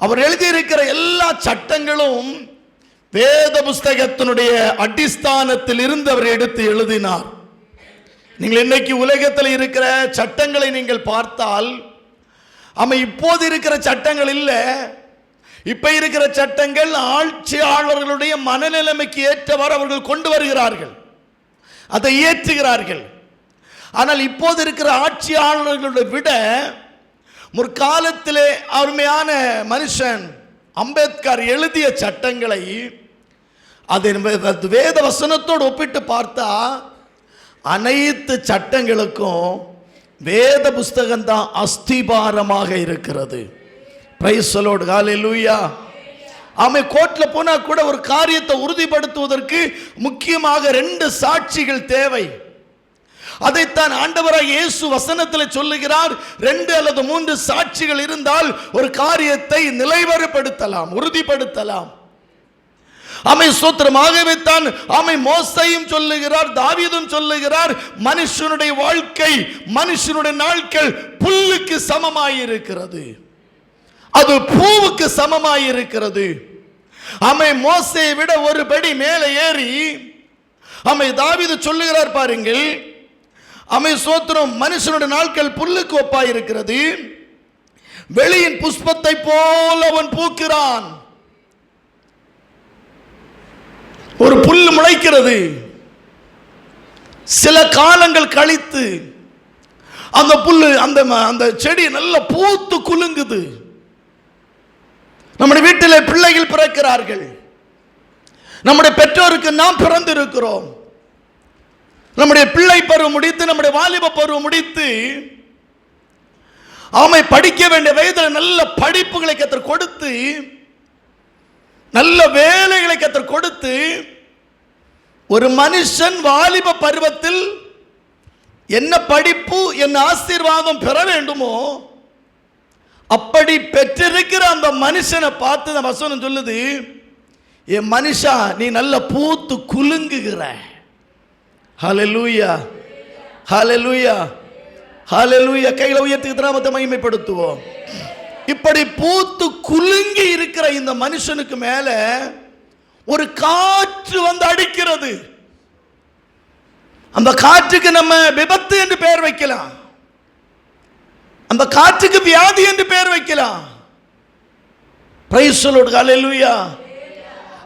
அவர் எழுதியிருக்கிற எல்லா சட்டங்களும் வேத புஸ்தகத்தினுடைய அடிஸ்தானத்தில் இருந்து அவர் எடுத்து எழுதினார். நீங்கள் இன்னைக்கு உலகத்தில் இருக்கிற சட்டங்களை நீங்கள் பார்த்தால் இப்போது இருக்கிற சட்டங்கள் இல்லை. இப்ப இருக்கிற சட்டங்கள் ஆட்சியாளர்களுடைய மனநிலைமைக்கு ஏற்றவாறு அவர்கள் கொண்டு வருகிறார்கள், அதை இயற்றுகிறார்கள். ஆனால் இப்போது இருக்கிற ஆட்சியாளர்களை விட முற்காலத்திலே அருமையான மனுஷன் அம்பேத்கர் எழுதிய சட்டங்களை அதை வேத வசனத்தோடு ஒப்பிட்டு பார்த்தா அனைத்து சட்டங்களுக்கும் வேத புஸ்தகம் தான் அஸ்திபாரமாக இருக்கிறது. Praise the lord, hallelujah. ஆமே, கோர்ட்ல போனா கூட ஒரு காரியத்தை உறுதிப்படுத்துவதற்கு முக்கியமாக 2 சாட்சிகள் தேவை. அதைத்தான் ஆண்டவராகிய இயேசு வசனத்தில் சொல்லுகிறார். 2 அல்லது 3 சாட்சிகள் இருந்தால் ஒரு காரியத்தை நிலைவரப்படுத்தலாம், உறுதிப்படுத்தலாம். ஆமை ஸ்தோத்திரமாகவே தான் ஆமை மோசேயும் சொல்லுகிறார், தாவீதும் சொல்லுகிறார், மனுஷனுடைய வாழ்க்கை, மனுஷனுடைய நாட்கள் புல்லுக்கு சமமாயிருக்கிறது, அது பூவுக்கு சமமாயிருக்கிறது. ஆமை மோசேயை விட ஒரு படி மேலே ஏறி ஆமை தாவீது சொல்லுகிறார் பாருங்கள். ஆமை ஸ்தோத்திரம், மனுஷனுடைய நாட்கள் புல்லுக்கு ஒப்பாயிருக்கிறது, வெளியின் புஷ்பத்தை போல அவன் பூக்கிறான். ஒரு புல் முளைக்கிறது, சில காலங்கள் கழித்து அந்த புல்லு அந்த செடி நல்ல பூத்து குலுங்குது. நம்முடைய வீட்டில் பிள்ளைகள் பிறக்கிறார்கள், நம்முடைய பெற்றோருக்கு நாம் பிறந்திருக்கிறோம். நம்முடைய பிள்ளை பருவம் முடித்து, நம்முடைய வாலிப பருவம் முடித்து, ஆமை படிக்க வேண்டிய வயதில் நல்ல படிப்புகளை கத்தர் கொடுத்து, நல்ல வேலைகளை கத்தர் கொடுத்து, ஒரு மனுஷன் வாலிப பருவத்தில் என்ன படிப்பு, என்ன ஆசீர்வாதம் பெற வேண்டுமோ அப்படி பெற்றிருக்கிற அந்த மனுஷனை பார்த்து அந்த வசனம் சொல்லுது, என் மனுஷா நீ நல்ல பூத்து குலுங்குகிற. ஹல்லேலூயா, ஹல்லேலூயா, ஹல்லேலூயா. கைகளை உயர்த்தி நாமத்தை மகிமைப்படுத்துவோம். இப்படி பூத்து குலுங்கி இருக்கிற இந்த மனுஷனுக்கு மேல ஒரு காற்று வந்து அடிக்கிறது. அந்த காற்றுக்கு நம்ம விபத்து என்று பெயர் வைக்கலாம், அந்த காற்றுக்கு வியாதி என்று பெயர் வைக்கலாம். பிரைஸ் தி லார்ட், ஹல்லேலூயா.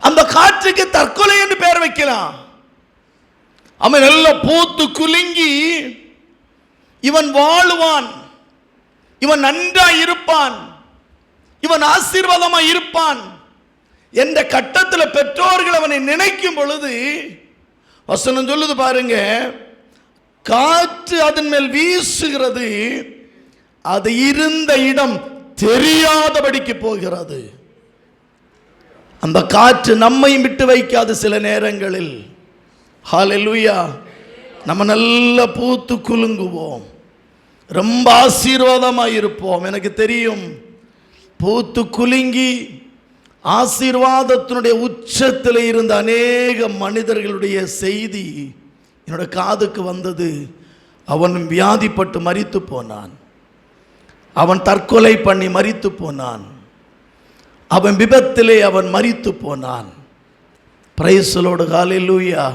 அந்த காற்றுக்கு தற்கொலை என்று பெயர் வைக்கலாம். அவன் நல்ல பூத்து குலுங்கி இவன் வாழுவான், இவன் நன்றாய் இருப்பான், இவன் ஆசீர்வாதமாய் இருப்பான் என்ற கட்டத்தில் பெற்றோர்கள் அவனை நினைக்கும் பொழுது வசனம் சொல்லுது பாருங்க, காற்று அதன் மேல் வீசுகிறது, அது இருந்த இடம் தெரியாதபடிக்கு போகிறது. அந்த காற்று நம்மை விட்டு வைக்காது சில நேரங்களில். ஹல்லேலூயா. நம்ம நல்ல பூத்து குலுங்குவோம், ரொம்ப ஆசீர்வாதமாக இருப்போம். எனக்கு தெரியும், பூத்து குலுங்கி ஆசீர்வாதத்தினுடைய உச்சத்தில் இருந்த அநேக மனிதர்களுடைய செய்தி என்னோட காதுக்கு வந்தது. அவன் வியாதிப்பட்டு மரித்து போனான், அவன் தற்கொலை பண்ணி மரித்து போனான், அவன் விபத்திலே அவன் மரித்து போனான். Price the lord, hallelujah.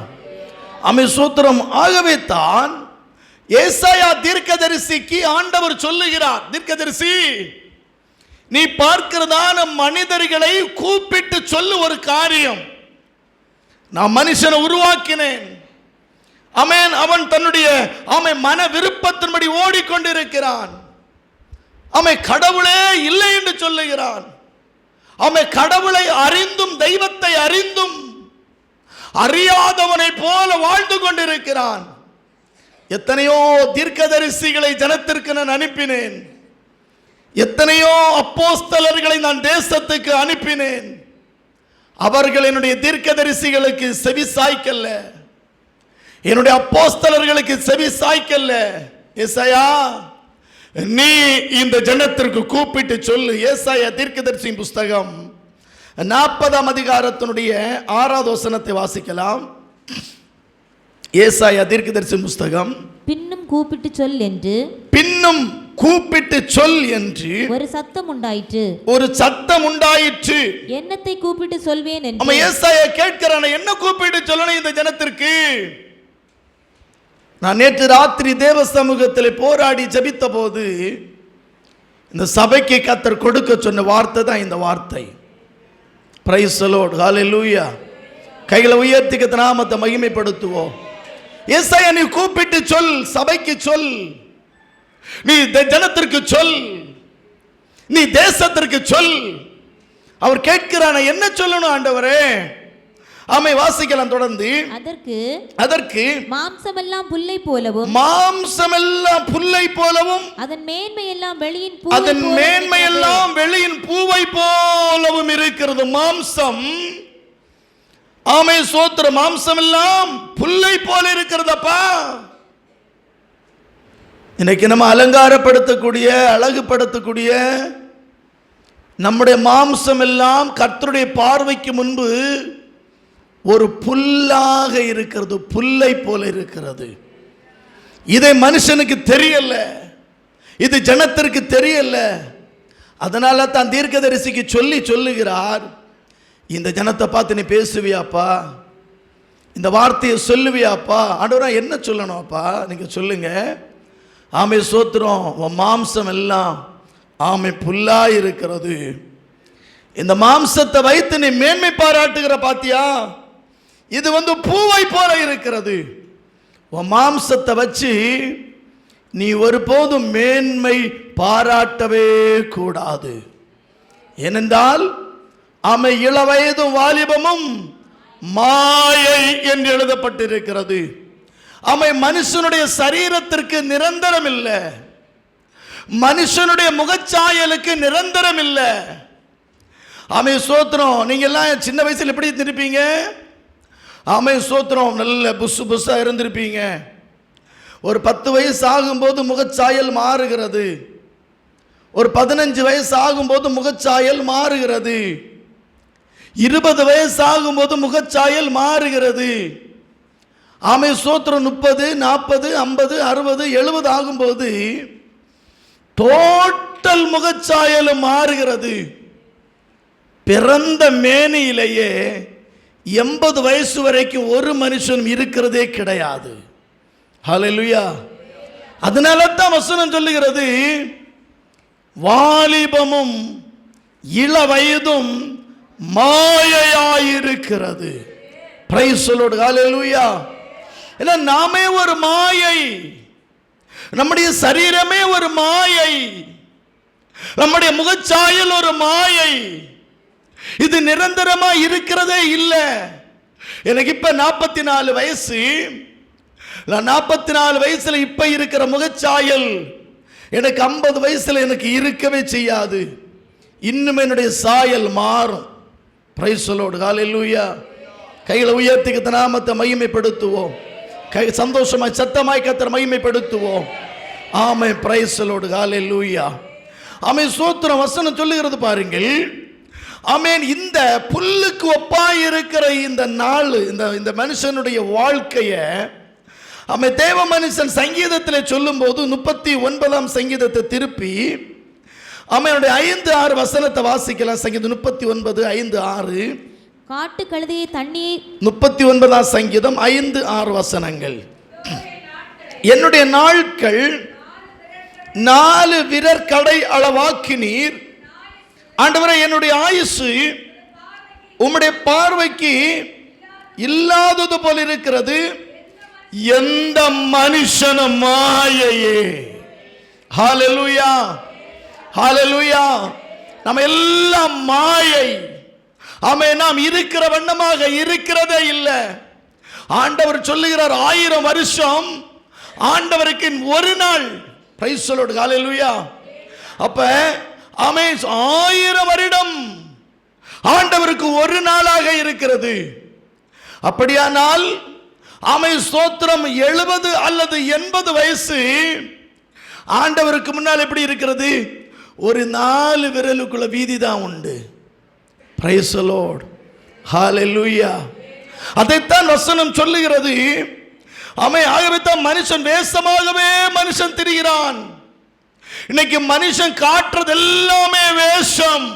Amen, ஸ்தோத்திரம். ஆகவே தான் ஏசாயா தீர்க்கதரிசிக்கு ஆண்டவர் சொல்லுகிறார், தீர்க்கதரிசி நீ பார்க்கிறதான மனிதர்களை கூப்பிட்டு சொல்லு ஒரு காரியம். நான் மனுஷனை உருவாக்கினேன், ஆமென், அவன் தன்னுடைய மன விருப்பத்தின்படி ஓடிக்கொண்டிருக்கிறான், அவன் கடவுளே இல்லை என்று சொல்லுகிறான், அவன் கடவுளை அறிந்தும் தெய்வத்தை அறிந்தும் அறியாதவனை போல வாழ்ந்து கொண்டிருக்கிறான். எத்தனையோ தீர்க்கதரிசிகளை ஜனத்திற்கு நான் அனுப்பினேன், எத்தனையோ அப்போஸ்தலர்களை நான் தேசத்துக்கு அனுப்பினேன், அவர்கள் என்னுடைய தீர்க்கதரிசிகளுக்கு செவி சாய்க்கல்ல, என்னுடைய அப்போஸ்தலர்களுக்கு செவி சாய்க்கல்ல. ஏசாயா நீ இந்த ஜனத்திற்கு கூப்பிட்டு சொல்லு. ஏசாயா தீர்க்கதரிசி புஸ்தகம் 40ஆம் அதிகாரத்தினுடைய 6வது வசனத்தை வாசிக்கலாம். ஏசாயா தீர்க்கதரிசி புஸ்தகம். பின்னும் கூப்பிட்டு சொல் என்று, பின்னும் கூப்பிட்டு சொல் என்று ஒரு சத்தம் உண்டாயிற்று, ஒரு சத்தம் உண்டாயிற்று. என்னத்தை கூப்பிட்டு சொல்வேன் என்று நம்ம ஏசாயா கேட்கிறான், என்ன கூப்பிட்டு சொல்லணும் இந்த ஜனத்திற்கு? நான் நேற்று ராத்திரி தேவ சமூகத்தில் போராடி ஜெபித்த போது இந்த சபைக்கு கர்த்தர் கொடுக்க சொன்ன வார்த்தை தான் இந்த வார்த்தை. Price the lord, hallelujah. கைகளை உயர்த்தி கர்த்தர் நாமத்தை மகிமைப்படுத்துவோம். ஏசாயா நீ கூப்பிட்டு சொல், சபைக்கு சொல், நீ ஜனத்திற்கு சொல், நீ தேசத்திற்கு சொல். அவர் கேட்கிறான, என்ன சொல்லணும் ஆண்டவரே? ஆமை வாசிக்கலாம் தொடர்ந்து. அதற்கு மாம்சமெல்லாம் புல்லை போலவும், மாம்சமெல்லாம் புல்லை போலவும், அதன் மேன்மையெல்லாம் வெளியின் பூவை போலவும் இருக்கிறது. மாம்சம், ஆமை சோத்திர, மாம்சம் எல்லாம் புல்லை போல இருக்கிறதப்பா. இன்னைக்கு நம்ம அலங்காரப்படுத்தக்கூடிய, அழகுபடுத்தக்கூடிய நம்முடைய மாம்சம் எல்லாம் கர்த்தருடைய பார்வைக்கு முன்பு ஒரு புல்லாக இருக்கிறது, புல்லை போல இருக்கிறது. இதை மனுஷனுக்கு தெரியல, இது ஜனத்திற்கு தெரியல. அதனால தான் தீர்க்கதரிசிக்கு சொல்லுகிறார், இந்த ஜனத்தை பார்த்து நீ பேசுவியாப்பா, இந்த வார்த்தையை சொல்லுவியாப்பா? ஆண்டவரா என்ன சொல்லணும் அப்பா, நீங்க சொல்லுங்க. ஆமை சோத்திரம், உன் மாம்சம் எல்லாம் ஆமை புல்லா இருக்கிறது. இந்த மாம்சத்தை வைத்து நீ மேன்மை பாராட்டுகிற பாத்தியா? இது பூவை போல இருக்கிறது. உன் மாம்சத்தை வச்சு நீ ஒருபோதும் மேன்மை பாராட்டவே கூடாது. ஏனென்றால் ஆமை இளவயதும் வாலிபமும் மாயை என்று எழுதப்பட்டிருக்கிறது. ஆமை மனுஷனுடைய சரீரத்திற்கு நிரந்தரம் இல்லை, மனுஷனுடைய முகச்சாயலுக்கு நிரந்தரம் இல்லை. ஆமை சோத்திரம், நீங்க எல்லாம் சின்ன வயசுல எப்படி இருந்திருப்பீங்க? ஆமை சோத்திரம், நல்ல புஸ்ஸா இருந்திருப்பீங்க. ஒரு 10 வயசு ஆகும்போது முகச்சாயல் மாறுகிறது, ஒரு 15 வயசு ஆகும்போது முகச்சாயல் மாறுகிறது, 20 வயசு ஆகும்போது முகச்சாயல் மாறுகிறது. ஆமை சோத்திரம் 30, 40, 50, 60, 70 ஆகும்போது டோட்டல் முகச்சாயலும் மாறுகிறது. பிறந்த மேனியிலேயே 80 வயசு வரைக்கும் ஒரு மனுஷனும் இருக்கிறதே கிடையாது. ஹல்லேலூயா. அதனால தான் வசனம் சொல்லுகிறது, வாலிபமும் இளவயதும் மாயையாயிருக்கிறது. Price the lord. ஹல்லேலூயா. ஏன்னா நாமே ஒரு மாயை, நம்முடைய சரீரமே ஒரு மாயை, நம்முடைய முகச்சாயல் ஒரு மாயை. இது நிரந்தரமா இருக்கிறதே இல்லை. எனக்கு இப்ப 44 வயசு. 44 வயசுல இப்ப இருக்கிற முகச்சாயல் எனக்கு 50 வயசுல எனக்கு இருக்கவே செய்யாது. இன்னும் என்னுடைய சாயல் மாறும். Praise the lord. ஹல்லேலூயா. கைகளை உயர்த்தி கர்த்தர் நாமத்தை மகிமைப்படுத்துவோம். சந்தோஷமாய் சத்தமாய் கர்த்தர் மகிமைப்படுத்துவோம். Amen. Praise the lord. Hallelujah. Amen. ஸ்தோத்திரம். வசனம் சொல்லுகிறது பாருங்கள். ஆமென். இந்த புல்லுக்கு ஒப்பாய் இருக்கிற இந்த நாள், இந்த மனுஷனுடைய வாழ்க்கையை ஆமென் தேவ மனுஷன் சங்கீதத்தில் சொல்லும் போது 39ஆம் சங்கீதத்தை திருப்பி ஆமென் 5-6 வசனத்தை வாசிக்கலாம். சங்கீதம் 39, 5, 6. காட்டு கழுதையை தண்ணீர். 39ஆம் சங்கீதம் 5-6 வசனங்கள். என்னுடைய நாட்கள் 4 விரற்கடை அளவாக்கினீர். ஆண்டவரே, என்னுடைய ஆயுசு உம்முடைய பார்வைக்கு இல்லாதது போல இருக்கிறது. எந்த மனுஷனும் மாயையே. ஹல்லேலூயா. ஹல்லேலூயா. நம்ம எல்லாம் மாயை. ஆமென். நாம் இருக்கிற வண்ணமாக இருக்கிறதே இல்லை. ஆண்டவர் சொல்லுகிறார், 1000 வருஷம் ஆண்டவருக்கு ஒரு நாள். Praise the lord. ஹல்லேலூயா. அப்ப ஆமென் 1000 வருடம் ஆண்டவருக்கு ஒரு நாளாக இருக்கிறது. அப்படியானால் ஆமென் ஸ்தோத்திரம் 70 அல்லது 80 வயசு ஆண்டவருக்கு முன்னால் எப்படி இருக்கிறது? ஒரு 4 விரலுக்குள்ள வீதி தான் உண்டு. Praise the lord. ஹல்லேலூயா. அதைத்தான் வசனம் சொல்லுகிறது. ஆமென். ஆகவே தான் மனுஷன் வேஷமாகவே மனுஷன் திரிகிறான். இன்னைக்கு மனுஷன் காட்டுறது எல்லாமே வேஷம்.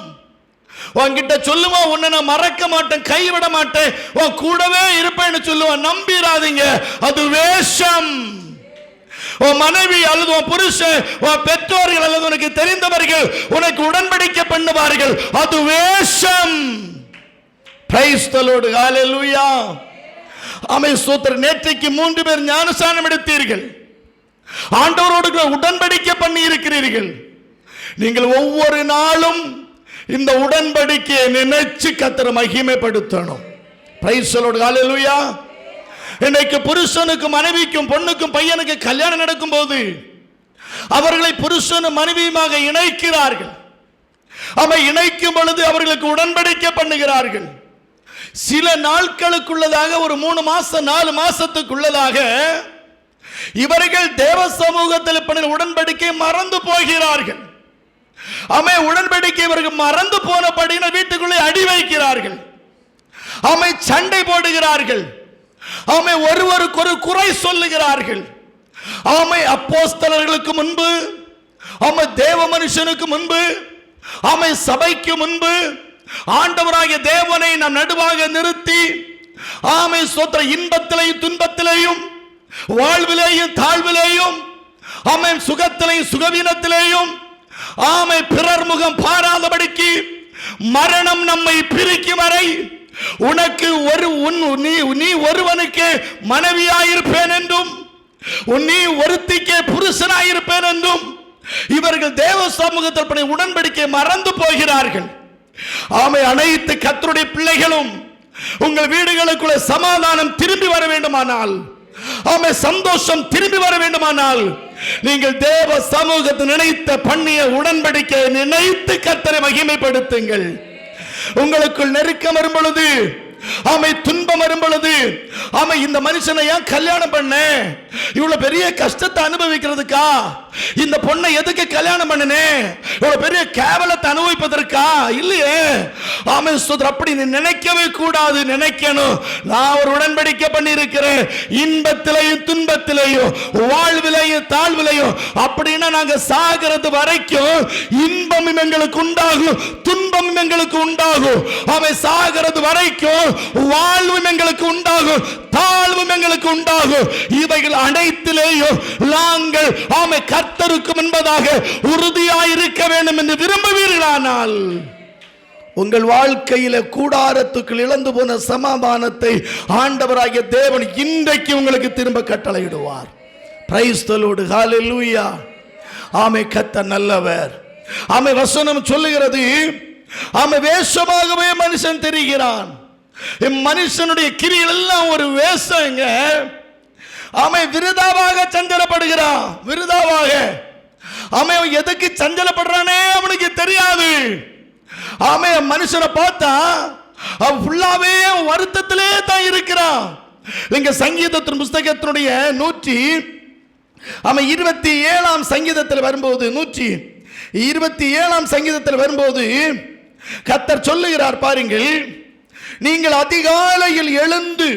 உன்கிட்ட சொல்லுவான், உன்னை நான் மறக்க மாட்டேன், கைவிட மாட்டேன், உன் கூடவே இருப்பேன்னு சொல்லுவான். நம்பிராதீங்க, அது வேஷம். உன் மனைவி அல்லது உன் புருஷன், உன் பெற்றோர்கள் அல்லது உனக்கு தெரிந்தவர்கள் உனக்கு உடன்படிக்கை பண்ணுவார்கள், அது வேஷம். Praise the lord. Hallelujah. Amen ஸ்தோத்திரம். நேற்றைக்கு 3 பேர் ஞானஸ்நானம் எடுத்தீர்கள். ஆண்டவரோடு உடன்படிக்கை பண்ணி இருக்கிறீர்கள். நீங்கள் ஒவ்வொரு நாளும் இந்த உடன்படிக்கையை நினைச்சு கர்த்தரை மகிமைப்படுத்தணும். Price the lord. ஹல்லேலூயா. இன்னைக்கு புருஷனுக்கும் மனைவிக்கும் பொண்ணுக்கும் பையனுக்கு கல்யாணம் நடக்கும் போது அவர்களை புருஷனும் மனைவியுமாக இணைக்கிறார்கள். அவன் இணைக்கும் பொழுது அவர்களுக்கு உடன்படிக்கை பண்ணுகிறார்கள். சில நாட்களுக்குள்ளதாக, ஒரு 3 மாசம் 4 மாசத்துக்குள்ளதாக இவர்கள் தேவ சமூகத்தில் பண்ணின உடன்படிக்கை மறந்து போகிறார்கள். அவன் உடன்படிக்கை இவர்கள் மறந்து போனபடின வீட்டுக்குள்ளே அடி வைக்கிறார்கள். அவன் சண்டை போடுகிறார்கள். அவன் ஒருவருக்கு ஒரு குறை சொல்லுகிறார்கள். அவன் அப்போஸ்தலர்களுக்கு முன்பு, அவன் தேவ மனுஷனுக்கு முன்பு, அவன் சபைக்கு முன்பு ஆண்டவராகிய தேவனை நாம் நடுவாக நிறுத்தி, ஆமை ஸ்தோத்திர, இன்பத்திலேயும் துன்பத்திலேயும் வாழ்விலேயும் தாழ்விலேயும், ஆமை சுகத்திலேயும் சுகவீனத்திலேயும், ஆமை பிறர் முகம் பாராதபடிக்கு மரணம் நம்மை பிரிக்கும் வரை உனக்கு நீ ஒருவனுக்கு மனைவியாயிருப்பேன் என்றும் நீ ஒருத்திக்கு புருஷனாயிருப்பேன் என்றும் இவர்கள் தேவ சமூகத்தில் உடன்படிக்கை மறந்து போகிறார்கள். ஆமை அனைத்து கர்த்தருடைய பிள்ளைகளும் உங்கள் வீடுகளுக்குள்ள சமாதானம் திரும்பி வர வேண்டுமானால், ஆமை சந்தோஷம் திரும்பி வர வேண்டுமானால், நீங்கள் தேவ சமூகத்தை நினைத்த பண்ணிய உடன்படிக்கை நினைத்து கர்த்தரை மகிமைப்படுத்துங்கள். உங்களுக்குள் நெருக்கம் வரும் பொழுது, ஆமை துன்பம் வரும் பொழுது, ஆமை இந்த மனுஷனை ஏன் கல்யாணம் பண்ண, இவ்வளவு பெரிய கஷ்டத்தை அனுபவிக்கிறதுக்கா, இந்த பொண்ணை எதுக்கு கல்யாணம் பண்ணனே, இவ்வளவு பெரிய கேவலத்தை அனுபவிப்பதற்கா, இல்லையே. ஆமை ஸ்தோத்திரம். அப்படி நீ நினைக்கவே கூடாது. நினைக்கணும், நான் ஒரு உடன்படிக்கை பண்ணி இருக்கிறேன். இன்பத்திலையும் துன்பத்திலையும் வாழ்விலையும் தாழ்விலையும், அப்படின்னா நாங்க சாகிறது வரைக்கும் இன்பமும் எங்களுக்கு உண்டாகும், துன்பமும் எங்களுக்கு உண்டாகும். ஆமை சாகிறது வரைக்கும் வாழ்வும் எங்களுக்கு உண்டாகும், தாழ்வும் எங்களுக்கு உண்டாகும். இவைகள் அனைத்திலேயும் நாங்கள் ஆமை கர்த்தருக்கு முன்பதாக உறுதியாயிருக்க வேண்டும் என்று விரும்புவீர்களானால், உங்கள் வாழ்க்கையில கூடாரத்துக்குள் இழந்து போன சமாதானத்தை ஆண்டவராகிய தேவன் இன்றைக்கு உங்களுக்கு திரும்ப கட்டளையிடுவார். Praise the lord. Hallelujah. Amen கர்த்தர் நல்லவர். ஆமை வசனம் சொல்லுகிறது, ஆமை வேஷமாகவே மனுஷன் தெரிகிறான். மனுஷனுடைய கிரிகள் எல்லாம் ஒரு வேஷங்க. அவன் விருதாவாக சஞ்சலப்படுகிறான். விருதாவாக அவன் எதுக்கு சஞ்சலப்படுறானே அவனுக்கு தெரியாது. அவன் மனுஷனை பார்த்தா அவன் ஃபுல்லாவே வருத்தத்திலே தான் இருக்கிறான். இங்க சங்கீதத்தின் புஸ்தகத்தினுடைய 127 சங்கீதத்தில் வரும்போது, 127 சங்கீதத்தில் வரும்போது கர்த்தர் சொல்லுகிறார் பாருங்கள், நீங்கள் அதிகாலையில் எழுந்து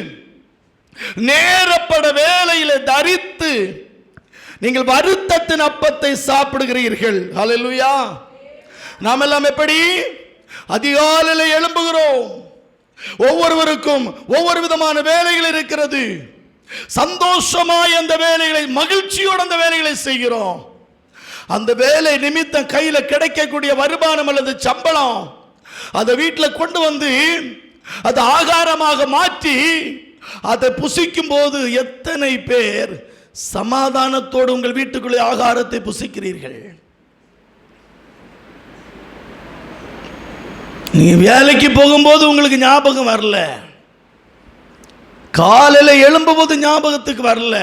நேரப்பட வேளையிலே தரித்து நீங்கள் வருத்தத்தின் அப்பத்தை சாப்பிடுகிறீர்கள். ஹல்லேலூயா. நாம் எல்லாம் எப்படி அதிகாலையில் எழும்புகிறோம்? ஒவ்வொருவருக்கும் ஒவ்வொரு விதமான வேலைகள் இருக்கிறது. சந்தோஷமாய் அந்த வேலைகளை, மகிழ்ச்சியோடு அந்த வேலைகளை செய்கிறோம். அந்த வேலை நிமித்தம் கையில கிடைக்கக்கூடிய வருமானம் அல்லது சம்பளம் அதை வீட்டில் கொண்டு வந்து அது ஆகாரமாக மாற்றி அதை புசிக்கும் போது எத்தனை பேர் சமாதானத்தோடு உங்கள் வீட்டுக்குள்ளே ஆகாரத்தை புசிக்கிறீர்கள்? நீங்க வேலைக்கு போகும்போது உங்களுக்கு ஞாபகம் வரல, காலையில் எழும்பும்போது ஞாபகத்துக்கு வரல.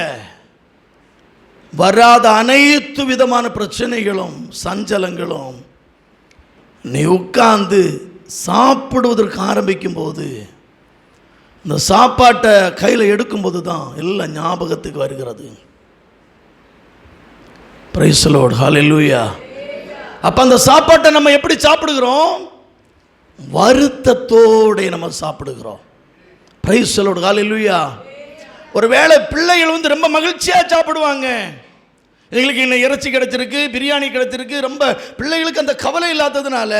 வராத அனைத்து விதமான பிரச்சனைகளும் சஞ்சலங்களும் நீ உட்கார்ந்து சாப்பிடுவதற்கு ஆரம்பிக்கும் போது, இந்த சாப்பாட்டை கையில் எடுக்கும்போது தான் எல்லாம் ஞாபகத்துக்கு வருகிறது. Praise the lord. ஹல்லேலூயா. அப்ப அந்த சாப்பாட்டை நம்ம எப்படி சாப்பிடுகிறோம்? வருத்தத்தோடு நம்ம சாப்பிடுகிறோம். Price the lord. ஹல்லேலூயா. ஒருவேளை பிள்ளைகள் ரொம்ப மகிழ்ச்சியா சாப்பிடுவாங்க. எங்களுக்கு இன்னும் இறைச்சி கிடைச்சிருக்கு, பிரியாணி கிடைச்சிருக்கு, ரொம்ப பிள்ளைகளுக்கு அந்த கவலை இல்லாததுனால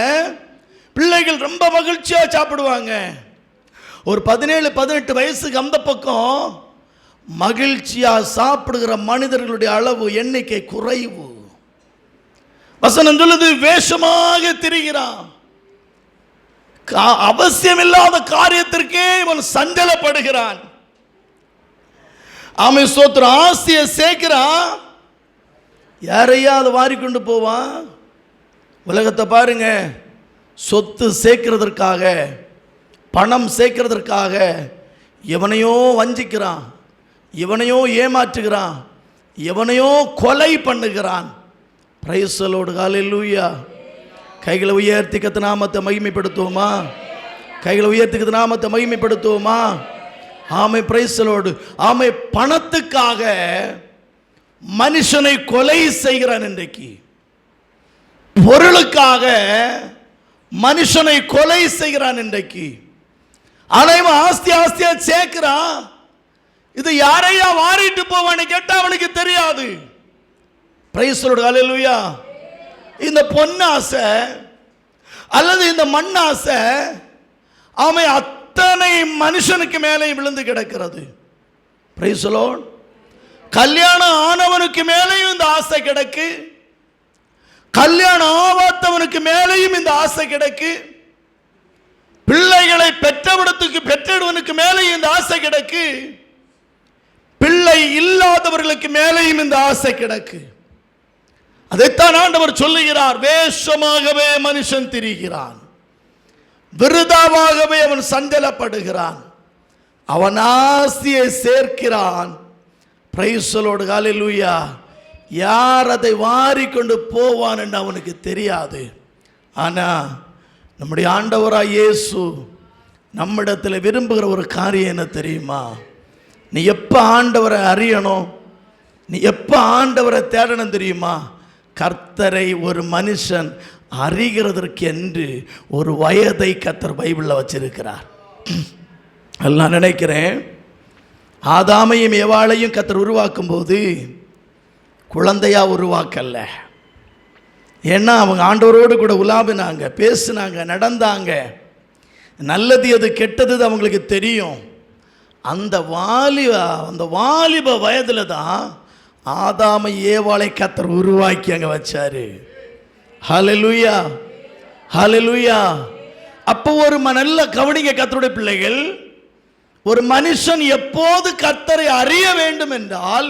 பிள்ளைகள் ரொம்ப மகிழ்ச்சியா சாப்பிடுவாங்க. ஒரு 17-18 வயசுக்கு அந்த பக்கம் மகிழ்ச்சியா சாப்பிடுகிற மனிதர்களுடைய அளவு எண்ணிக்கை குறைவு. வசனம் சொல்லுது, வேஷமாக திரிகிறான். அவசியம் இல்லாத காரியத்திற்கே இவன் சஞ்சலப்படுகிறான். ஆமை ஸ்தோத்திரம். ஆசையை சேர்க்கிறான். யாரையா அதை வாரிக்கொண்டு போவான்? உலகத்தை பாருங்க, சொத்து சேர்க்கிறதற்காக, பணம் சேர்க்கிறதற்காக எவனையோ வஞ்சிக்கிறான், எவனையோ ஏமாற்றுகிறான், எவனையோ கொலை பண்ணுகிறான். Praise the lord. ஹல்லேலூயா. கைகளை உயர்த்தி கர்த்தர் நாமத்தை மகிமைப்படுத்துவோமா? கைகளை உயர்த்தி கர்த்தர் நாமத்தை மகிமைப்படுத்துவோமா? ஆமை. Price the Lord. ஆமை. பணத்துக்காக மனுஷனை கொலை செய்கிறான். இன்றைக்கு பொருளுக்காக மனுஷனை கொலை செய்கிறான். இன்றைக்கு அனைவன் ஆஸ்தி ஆஸ்தியா சேர்க்கிறான். இது யாரையா வாரிட்டு போவான்னு கேட்டா அவனுக்கு தெரியாது. Praise the lord. ஹல்லேலூயா. இந்த பொன்னாசை அல்லது இந்த மண்ணாசை ஆமை அத்தனை மனுஷனுக்கு மேலே விழுந்து கிடக்கிறது. Price the Lord. கல்யாணம் ஆனவனுக்கு மேலேயும் இந்த ஆசை கிடக்கு, கல்யாணம் ஆவாதவனுக்கு மேலேயும் இந்த ஆசை கிடக்கு, பிள்ளைகளை பெற்றவனுக்கு மேலேயும் இந்த ஆசை கிடக்கு, பிள்ளை இல்லாதவர்களுக்கு மேலேயும் இந்த ஆசை கிடக்கு. அதைத்தான் ஆண்டவர் சொல்லுகிறார், வேஷமாகவே மனுஷன் திரிகிறான், விருதாவாகவே அவன் சஞ்சலப்படுகிறான், அவன் ஆசையை சேர்க்கிறான். Price the lord. ஹல்லேலூயா. யார் அதை வாரிக்கொண்டு போவான் என்று அவனுக்கு தெரியாது. ஆனா நம்முடைய ஆண்டவராய் இயேசு நம்மிடத்தில் விரும்புகிற ஒரு காரியம் என்ன தெரியுமா? நீ எப்போ ஆண்டவரை அறியணும், நீ எப்போ ஆண்டவரை தேடணும் தெரியுமா? கர்த்தரை ஒரு மனுஷன் அறிகிறதற்கு என்று ஒரு வயதை கர்த்தர் பைபிளில் வச்சிருக்கிறார். நான் நினைக்கிறேன், ஆதாமையும் ஏவாளையும் கர்த்தர் உருவாக்கும் போது குழந்தையா உருவாக்கல்ல. ஏன்னா அவங்க ஆண்டவரோடு கூட உலாவினாங்க, பேசினாங்க, நடந்தாங்க. நல்லது எது கெட்டது அவங்களுக்கு தெரியும். அந்த வாலிப வயதில் தான் ஆதாமை ஏவாளை கர்த்தர் உருவாக்கி அங்கே வச்சாரு. ஹல்லேலூயா. ஹல்லேலூயா. அப்போ ஒரு நல்ல கவனிங்க கர்த்தருடைய பிள்ளைகள், ஒரு மனுஷன் எப்போது கர்த்தரை அறிய வேண்டும் என்றால்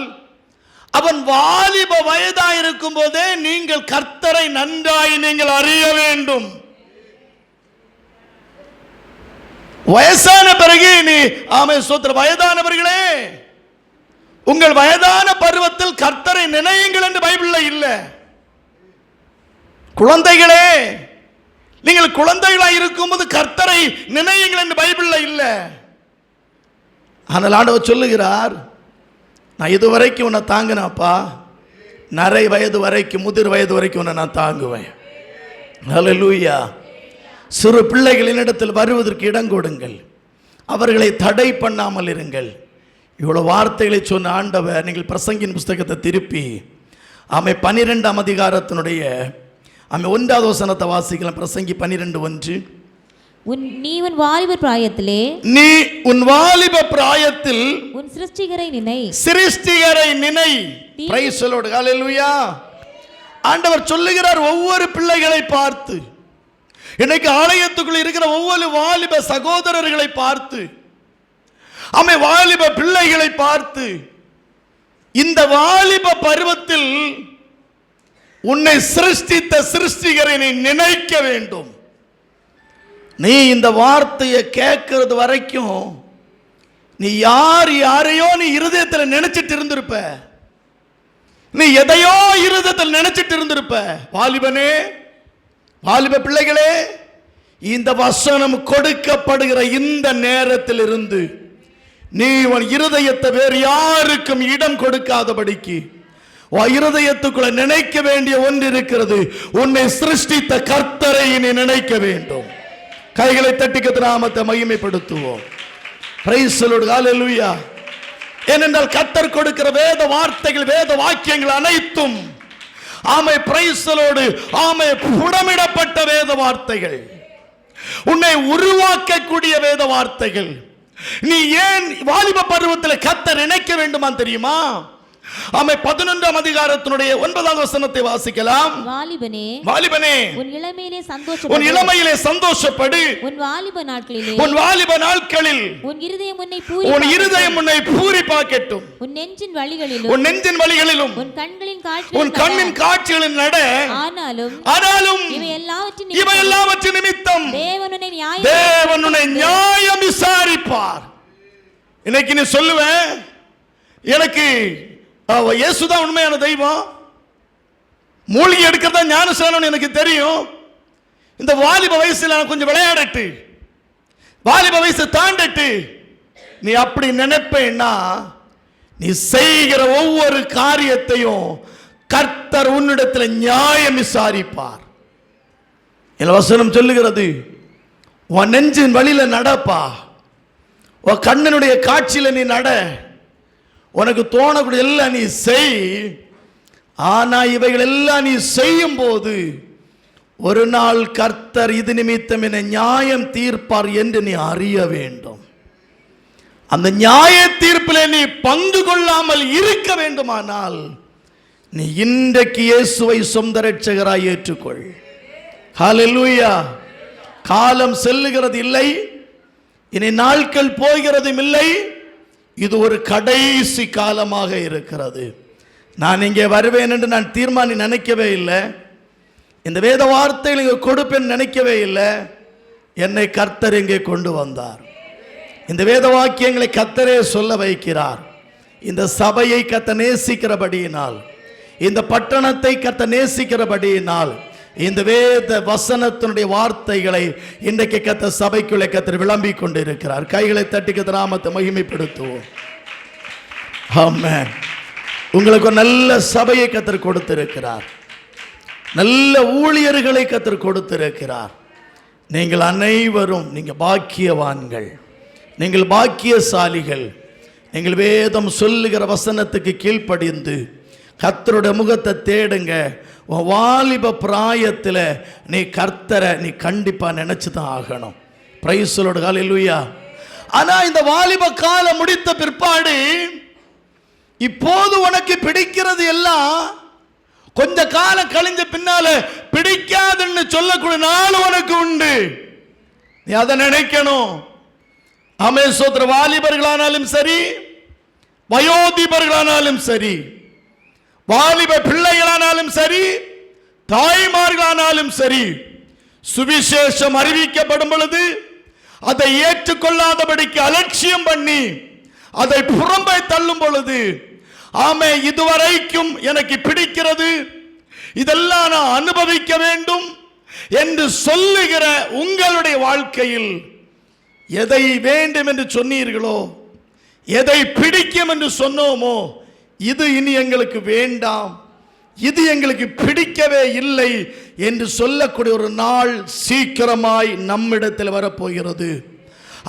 அவன் வாலிப வயதாக இருக்கும் போதே நீங்கள் கர்த்தரை நன்றாய் நீங்கள் அறிய வேண்டும். வயசான பிறகு நீ ஆமே ஸ்தோத்திரம். வயதானவர்களே, உங்கள் வயதான பருவத்தில் கர்த்தரை நினையுங்கள் என்று பைபிளில் இல்லை. குழந்தைகளே, நீங்கள் குழந்தைகளாக இருக்கும்போது கர்த்தரை நினையுங்கள் என்று பைபிளில் இல்லை. ஆனால் ஆண்டவர் சொல்லுகிறார், நான் இதுவரைக்கும் உன்னை தாங்கினாப்பா, நரை வயது வரைக்கும் முதிர் வயது வரைக்கும் உன்னை நான் தாங்குவேன். ஹல்லேலூயா. சிறு பிள்ளைகளின் இடத்தில் வருவதற்கு இடம் கொடுங்கள், அவர்களை தடை பண்ணாமல் இருங்கள். இவ்வளவு வார்த்தைகளை சொன்ன ஆண்டவர், நீங்கள் பிரசங்கின் புஸ்தகத்தை திருப்பி ஆமை 12ஆம் அதிகாரத்தினுடைய ஆமை 1வது வசனத்தை வாசிக்கலாம். பிரசங்கி 12:1. நீ உன் வாலிப பிராயத்திலே, நீ உன் வாலிப பிராயத்தில் உன் சிருஷ்டிகரை நினை, சிருஷ்டிகரை நினை. Praise the lord. ஹல்லேலூயா. ஆண்டவர் சொல்லுகிறார் ஒவ்வொரு பிள்ளைகளை பார்த்து, இன்னைக்கு ஆலயத்துக்குள் இருக்கிற ஒவ்வொரு வாலிப சகோதரர்களை பார்த்து, ஆமை வாலிப பிள்ளைகளை பார்த்து, இந்த வாலிப பருவத்தில் உன்னை சிருஷ்டித்த சிருஷ்டிகரை நீ நினைக்க வேண்டும். நீ இந்த வார்த்தையை கேட்கிறது வரைக்கும் நீ யாரையோ நீ இருதயத்தில் நினைச்சிட்டு இருந்திருப்ப, நீ எதையோ இருதயத்தில் நினைச்சிட்டு இருந்திருப்ப. வாலிபனே, வாலிப பிள்ளைகளே, இந்த வசனம் கொடுக்கப்படுகிற இந்த நேரத்தில் இருந்து நீ உன் இருதயத்தை வேறு யாருக்கும் இடம் கொடுக்காதபடிக்கு இருதயத்துக்குள்ள நினைக்க வேண்டிய ஒன்று இருக்கிறது. உன்னை சிருஷ்டித்த கர்த்தரை நீ நினைக்க வேண்டும். கைகளை தட்டி கர்த்தர் நாமத்தை மகிமைப்படுத்துவோம். Praise the lord. ஹல்லேலூயா. ஏனென்றால் கர்த்தர் கொடுக்கிற வேத வார்த்தைகள், வேத வாக்கியங்கள் அனைத்தும் ஆமை பிரைஸ் தி லார்ட், ஆமை புடமிடப்பட்ட வேத வார்த்தைகள், உன்னை உருவாக்கக்கூடிய வேத வார்த்தைகள். நீ ஏன் வாலிப பருவத்தில் கர்த்தர் நினைக்க வேண்டுமா தெரியுமா? ஆமே 11ஆம் அதிகாரத்தினுடைய 9வது வசனத்தை வாசிக்கலாம். வாலிபனே, வாலிபனே, உன் இளமையிலே சந்தோஷப்படு. உன் வாலிப நாட்களில் உன் இருதயம் உன்னை பூரிப்பாக்கட்டும். உன் நெஞ்சின் வழிகளிலும் உன் கண்ணின் காட்சிகளில் நட. ஆனாலும் இவை எல்லாவற்றின் நிமித்தம் தேவன் உன்னை நியாயம் விசாரிப்பார். இன்னைக்கு நீ சொல்லுவேன், எனக்கு இயேசுதான் உண்மையான தெய்வம், மூலிகை எடுக்கிறதா ஞானஸ்நானம் எனக்கு தெரியும், இந்த வாலிப வயசுல நான் கொஞ்சம் விளையாடட்டு, வாலிப வயசு தாண்டட்டு, நீ அப்படி நினைப்பேன்னா நீ செய்கிற ஒவ்வொரு காரியத்தையும் கர்த்தர் உன்னிடத்தில் நியாயம் விசாரிப்பார். வசனம் சொல்லுகிறது, உன் நெஞ்சின் வழியில நடப்பா, உன் கண்ணனுடைய காட்சியில நீ நட, உனக்கு தோணக்கூடிய எல்லாம் நீ செய். ஆனா இவைகள் எல்லாம் நீ செய்யும் போது ஒரு நாள் கர்த்தர் இது நிமித்தம் என்னை நியாயம் தீர்ப்பார் என்று நீ அறிய வேண்டும். அந்த நியாய தீர்ப்பில் நீ பங்கு கொள்ளாமல் இருக்க வேண்டுமானால் நீ இன்றைக்கு இயேசுவை சொந்த இரட்சகராய் ஏற்றுக்கொள். ஹல்லேலூயா. காலம் செல்லுகிறது இல்லை, இனி நாட்கள் போகிறதும் இல்லை, இது ஒரு கடைசி காலமாக இருக்கிறது. நான் இங்கே வருவேன் என்று நான் தீர்மானி நினைக்கவே இல்லை, இந்த வேத வார்த்தைகள் இங்கே கொடுப்பேன் நினைக்கவே இல்லை. என்னை கர்த்தர் இங்கே கொண்டு வந்தார். இந்த வேத வாக்கியங்களை கர்த்தரே சொல்ல வைக்கிறார். இந்த சபையை கர்த்தர் நேசிக்கிறபடியினால், இந்த பட்டணத்தை கர்த்தர் நேசிக்கிறபடியினால், இந்த வேத வசனத்தினுடைய வார்த்தைகளை இன்றைக்கு கர்த்தர் சபைக்குள்ளே கர்த்தர் விளம்பிக் கொண்டிருக்கிறார். கைகளை தட்டி கர்த்தர் நாமத்தை மகிமைப்படுத்துவோம். ஆமென். உங்களுக்கு ஒரு நல்ல சபையை கர்த்தர் கொடுத்திருக்கிறார், நல்ல ஊழியர்களை கர்த்தர் கொடுத்திருக்கிறார். நீங்கள் அனைவரும் நீங்கள் பாக்கியவான்கள், நீங்கள் பாக்கியசாலிகள். நீங்கள் வேதம் சொல்லுகிற வசனத்துக்கு கீழ்ப்படிந்து கர்த்தருடைய முகத்தை தேடுங்க. வாலிப பிராயத்தில் நீ கர்த்தரை நீ கண்டிப்பா நினைச்சு தான் ஆகணும். Praise the lord. ஹல்லேலூயா. ஆனா இந்த வாலிப காலம் முடித்த பிற்பாடு இப்போது உனக்கு பிடிக்கிறது எல்லாம் கொஞ்ச காலம் கழிஞ்ச பின்னால பிடிக்காதுன்னு சொல்லக்கூடிய நாள் உனக்கு உண்டு. நீ அதை நினைக்கணும். ஆமென். சோத்திர. வாலிபர்களானாலும் சரி, வயோதிபர்களானாலும் சரி, வாலிப பிள்ளைகளானாலும் சரி, தாய்மார்களானாலும் சரி, சுவிசேஷம் அறிவிக்கப்படும் பொழுது அதை ஏற்றுக்கொள்ளாதபடிக்கு அலட்சியம் பண்ணி அதை புறம்பே தள்ளும் பொழுது, ஆமே இதுவரைக்கும் எனக்கு பிடிக்கிறது, இதெல்லாம் நான் அனுபவிக்க வேண்டும் என்று சொல்லுகிற உங்களுடைய வாழ்க்கையில் எதை வேண்டும் என்று சொன்னீர்களோ, எதை பிடிக்கும் என்று சொன்னோமோ, இது இனி எங்களுக்கு வேண்டாம், இது எங்களுக்கு பிடிக்கவே இல்லை என்று சொல்லக்கூடிய ஒரு நாள் சீக்கிரமாய் நம்மிடத்தில் வரப்போகிறது.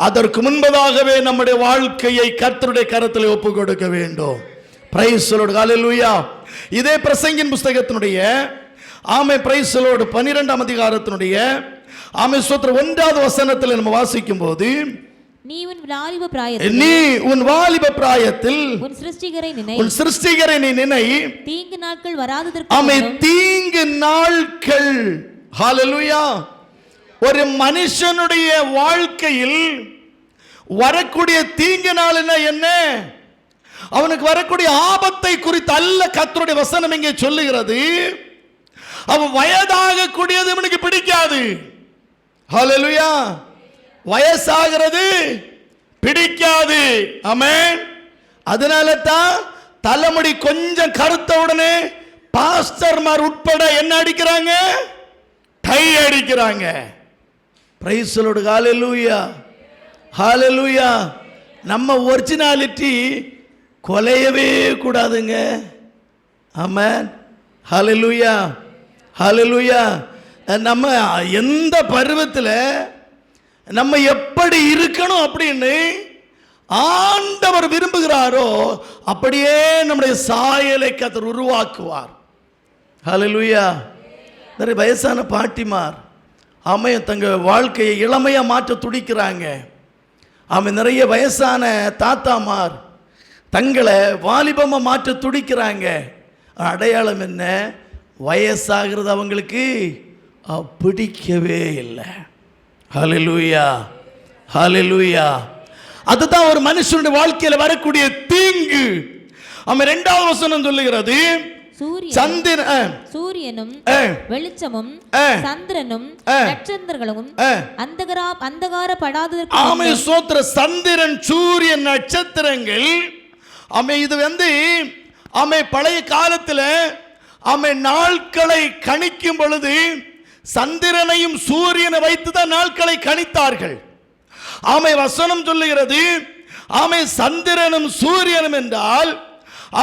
அதற்கு முன்பதாகவே நம்முடைய வாழ்க்கையை கர்த்தருடைய கரத்தில் ஒப்பு கொடுக்க வேண்டும். Praise the lord. ஹல்லேலூயா. இதே பிரசங்கின் புத்தகத்தினுடைய ஆமே பிரைஸ் தி லார்ட் 12ஆம் அதிகாரத்தினுடைய ஆமே ஸ்தோத்திரம் 1வது வசனத்தில் நம்ம வாசிக்கும் போது, நீ உன் வாலிப பிராயத்தில் உன் சிருஷ்டிகரை நீ நினை, தீங்கு நாட்கள் வராததற்கு. ஆமே, தீங்கு நாட்கள். ஹல்லேலூயா. ஒரு மனுஷனுடைய வாழ்க்கையில் வரக்கூடிய தீங்கு நாள் என்ன? அவனுக்கு வரக்கூடிய ஆபத்தை குறித்து அல்ல கர்த்தருடைய வசனம் இங்கே சொல்லுகிறது. அவன் வயதாக கூடியது அவனுக்கு பிடிக்காது. ஹல்லேலூயா. வயசாகிறது பிடிக்காது. ஆமென். அதனால தான் தலைமுடி கொஞ்சம் கருத்த உடனே பாஸ்டர்மார் உட்பட என்ன அடிக்கிறாங்க? டை அடிக்கிறாங்க. Praise the lord. Hallelujah. Hallelujah. நம்ம ஒரிஜினாலிட்டி கொலையவே கூடாதுங்க. ஆமென். ஹல்லேலூயா. ஹல்லேலூயா. நம்ம எந்த பருவத்தில் நம்ம எப்படி இருக்கணும் அப்படின்னு ஆண்டவர் விரும்புகிறாரோ அப்படியே நம்முடைய சாயலை கர்த்தர் உருவாக்குவார். ஹல்லேலூயா. நிறைய வயசான பாட்டிமார் ஆமைய தங்க வாழ்க்கையை இளமையாக மாற்ற துடிக்கிறாங்க. ஆமாம், நிறைய வயசான தாத்தாமார் தங்களை வாலிபமா மாற்ற துடிக்கிறாங்க. அடையாளம் என்ன? வயசாகிறது அவங்களுக்கு பிடிக்கவே இல்லை. ஹல்லேலூயா, ஹல்லேலூயா. அதுதான் ஒரு மனுஷனுடைய வாழ்க்கையில வரக்கூடிய தீங்கு. அவன் 2வது வசனம் சொல்லுகிறது, சூரியனும் வெளிச்சமும் சந்திரனும் நட்சத்திரங்களும் அந்தகாரப்படாததற்கு. ஆமே, சோத்திர. சந்திரன், சூரியன், நட்சத்திரங்கள். ஆமே, இது ஆமே பழைய காலத்தில் ஆமே நாட்களை கணிக்கும் பொழுது சந்திரனையும் சூரியனை வைத்துதான் நாட்களை கணித்தார்கள். ஆமே, வசனம் சொல்லுகிறது, ஆமே சந்திரனும் சூரியனும் என்றால்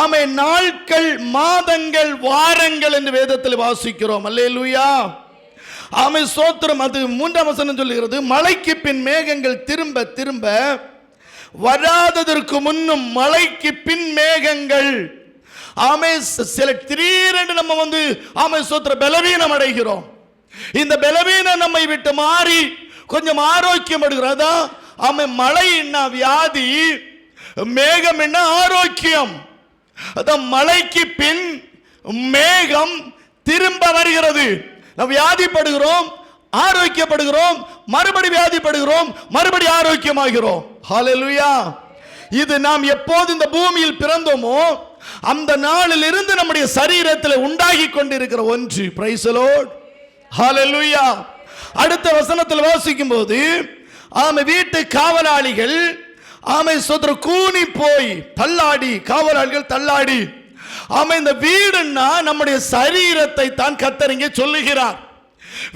ஆமே நாட்கள், மாதங்கள், வாரங்கள் என்று வேதத்தில் வாசிக்கிறோம். அல்லேலூயா, ஆமே சோத்திரம். அது 3ஆம் வசனம் சொல்லுகிறது, மழைக்கு பின் மேகங்கள் திரும்ப திரும்ப வராததற்கு முன்னும் மழைக்கு பின் மேகங்கள். ஆமே, சில திடீரென்று நம்ம ஆமே சோத்திர பலவீனம் அடைகிறோம். இந்த பலவீனம் நம்மை விட்டு மாறி கொஞ்சம் ஆரோக்கியம் அடைகிறதா. ஆமே, மழை என்ன வியாதி, மேகம் என்ன ஆரோக்கியம். அதான் மழைக்கு பின் மேகம் திரும்ப வருகிறது. நாம் வியாதிப்படுகிறோம், ஆரோக்கியப்படுகிறோம், மறுபடி வியாதிப்படுகிறோம், மறுபடி ஆரோக்கியமாகிறோம். ஹல்லேலூயா. இது நாம் எப்போது இந்த பூமியில் பிறந்தோமோ அந்த நாளில் இருந்து நம்முடைய சரீரத்தில் உண்டாகி கொண்டிருக்கிற ஒன்று. பிரைஸ் தி லார்ட், ஹல்லேலூயா. அடுத்த வசனத்தில் வாசிக்கும் போது ஆமே வீட்டு காவலாளிகள் ஆமை சோதர கூனி போய் தள்ளாடி, காவலாளிகள் தள்ளாடி. ஆமை, இந்த வீடுன்னா நம்முடைய சரீரத்தை தான் கர்த்தர் இங்கே சொல்லுகிறார்.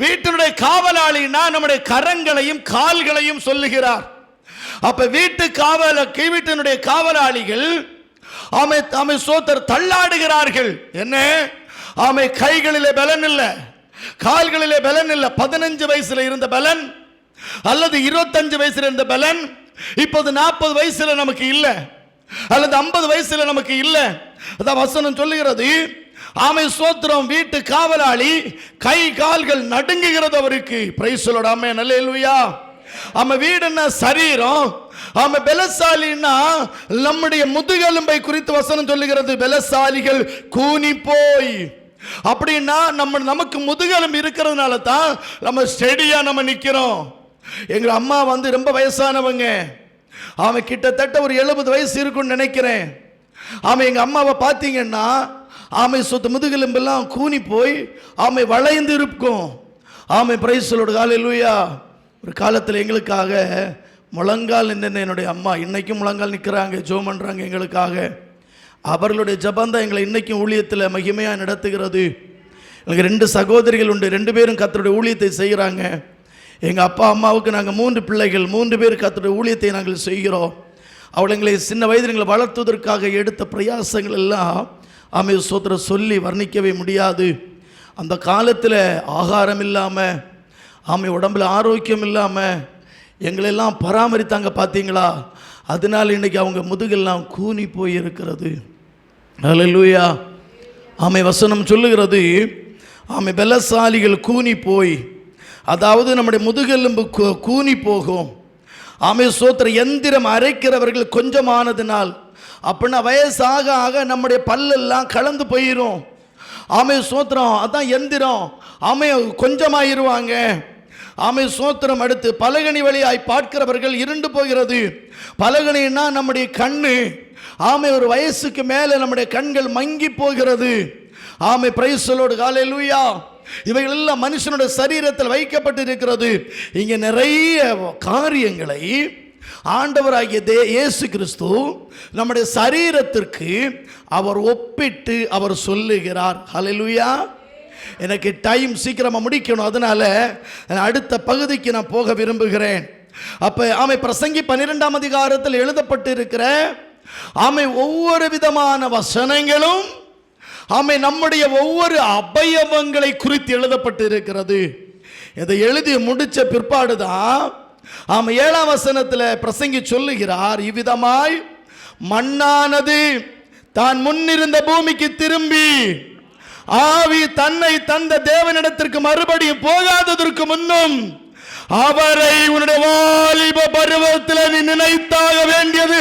வீட்டினுடைய காவலாளினா நம்முடைய கரங்களையும் கால்களையும் சொல்லுகிறார். அப்ப வீட்டினுடைய காவலாளிகள் ஆமை ஆமை சோதர் தள்ளாடுகிறார்கள். என்ன? ஆமை, கைகளிலே பலன் இல்லை, கால்களிலே பலன் இல்லை. 15 வயசுல இருந்த பலன் அல்லது 25 வயசுல இருந்த பலன் இப்போது 40 வயசுல நமக்கு இல்ல, அல்லது 50 வயசுல நமக்கு இல்ல. அதான் வசனம் சொல்லுகிறது. ஆமை சோத்திரம். வீட்டு காவலாளி கை கால்கள் நடுங்குகிறது அவருக்கு. பிரைஸ் தி லார்ட், ஆமென், அல்லேலூயா. ஆமை, வீடுன்னா சரீரம். ஆமை, பலசாலின்னா நம்முடைய முதுகெலும்பை குறித்து வசனம் சொல்லுகிறது. பலசாலிகள் கூனி போய். அப்படின்னா நமக்கு முதுகெலும்பு இருக்கிறதுனால தான் நம்ம ஸ்டெடியா நம்ம நிக்கிறோம். எங்க அம்மா ரொம்ப வயசானவங்க. அவன் கிட்டத்தட்ட ஒரு 70 வயசு இருக்குன்னு நினைக்கிறேன். அவன் எங்க அம்மாவை பார்த்தீங்கன்னா ஆமை சொத்து முதுகெலும்பெல்லாம் கூனி போய் ஆமை வளைந்து இருக்கும். ஆமை, பிரைஸ் தி லார்ட், ஹல்லேலூயா. ஒரு காலத்தில் எங்களுக்காக முழங்கால் நின்று என்னுடைய அம்மா இன்னைக்கும் முழங்கால் நிற்கிறாங்க, ஜெபம் பண்றாங்க எங்களுக்காக. அவர்களுடைய ஜெபம் தான் எங்களை இன்னைக்கும் ஊழியத்தில் மகிமையாக நடத்துகிறது. எனக்கு 2 சகோதரிகள் உண்டு, 2 பேரும் கர்த்தருடைய ஊழியத்தை செய்கிறாங்க. எங்கள் அப்பா அம்மாவுக்கு நாங்கள் 3 பிள்ளைகள், 3 பேர் கர்த்தருடைய ஊழியத்தை நாங்கள் செய்கிறோம். அவளை சின்ன வயதில் எங்களை வளர்த்துவதற்காக எடுத்த பிரயாசங்கள் எல்லாம் ஆமை சோத்திர சொல்லி வர்ணிக்கவே முடியாது. அந்த காலத்தில் ஆகாரம் இல்லாமல், ஆமை உடம்புல ஆரோக்கியம் இல்லாமல் எங்களெல்லாம் பராமரித்தாங்க பார்த்தீங்களா. அதனால் இன்றைக்கி அவங்க முதுகெல்லாம் கூனி போய் இருக்கிறது. ஹல்லேலூயா. ஆமை, வசனம் சொல்லுகிறது ஆமை பலசாலிகள் கூனி போய், அதாவது நம்முடைய முதுகெலும்பு கூனி போகும். ஆமை சோத்திர. எந்திரம் அரைக்கிறவர்கள் கொஞ்சமானதுனால், அப்படின்னா வயசாக ஆக நம்முடைய பல்லெல்லாம் கலந்து போயிடும். ஆமை சோத்திரம். அதான் எந்திரம். ஆமை கொஞ்சமாயிருவாங்க. ஆமை சோத்திரம். அடுத்து பலகணி வழியாய் பார்க்கிறவர்கள் இருண்டு போகிறது. பலகணின்னா நம்முடைய கண்ணு. ஆமை, ஒரு வயசுக்கு மேலே நம்முடைய கண்கள் மங்கி போகிறது. ஆமை, பிரைஸ் தி லார்ட், ஹல்லேலூயா. இவைகள் எல்லாம் மனுஷனுடைய சரீரத்தில் வைக்கப்பட்டிருக்கிறது. இங்கே நிறைய காரியங்களை ஆண்டவராகிய இயேசு கிறிஸ்து நம்முடைய சரீரத்திற்கு அவர் ஒப்பிட்டு அவர் சொல்லுகிறார். ஹல்லேலூயா. எனக்கு டைம் சீக்கிரமாக முடிக்கணும், அதனால அடுத்த பகுதிக்கு நான் போக விரும்புகிறேன். அப்போ ஆமை, பிரசங்கி 12ஆம் அதிகாரத்தில் எழுதப்பட்டு இருக்கிற ஆமை ஒவ்வொரு விதமான வசனங்களும் ஆமை நம்முடைய ஒவ்வொரு அவயவங்களை குறித்து எழுதப்பட்டு இருக்கிறது. இதை எழுதி முடிச்ச பிற்பாடுதான் ஆமை 7ஆம் வசனத்தில் பிரசங்கி சொல்லுகிறார், இவ்விதமாய் மண்ணானது தான் முன்னிருந்த பூமிக்கு திரும்பி ஆவி தன்னை தந்த தேவனிடத்திற்கு மறுபடியும் போகாததற்கு முன்னும் அவரை உன்னுடைய வாலிப பருவத்தில் நீ நினைத்தாக வேண்டியது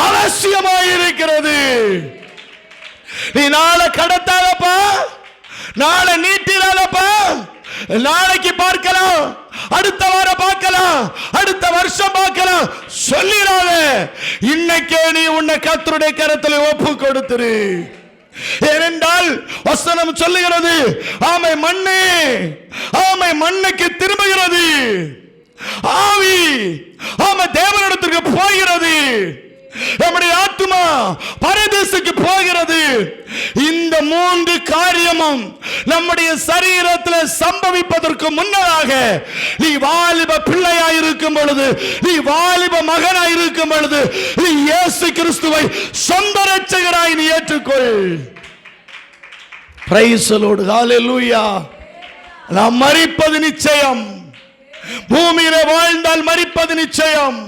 அவசியமாயிருக்கிறது. நீ நாளை கடத்தாதப்பா, நாளை நீட்டிடாதப்பா, நாளைக்கு பார்க்கலாம், அடுத்த வாரம் பார்க்கலாம், அடுத்த வருஷம் பார்க்கலாம் சொல்லிடாத. இன்னைக்கே நீ உன்னை கர்த்தருடைய கரத்தில் ஒப்பு கொடுத்துரு. ஏனென்றால் வசனம் சொல்லுகிறது, ஆமை மண்ணே, ஆமை மண்ணுக்கு திரும்புகிறது, ஆவி ஆமை தேவனிடத்திற்கு போகிறது, நம்முடைய ஆத்துமா பரதேசுக்கு போகிறது. இந்த 3 காரியமும் நம்முடைய சரீரத்தில் சம்பவிப்பதற்கு முன்னதாக நீ வாலிப பிள்ளையாயிருக்கும் பொழுது, நீ வாலிப மகனாயிருக்கும் பொழுது, நீ இயேசு கிறிஸ்துவை சொந்த இரட்சகராய் நீ ஏற்றுக்கொள். பிரைஸ் தி லார்ட், ஹalleluya. நாம் மரிப்பது நிச்சயம். பூமியிலே வாழ்ந்தால் மரிப்பது நிச்சயம்.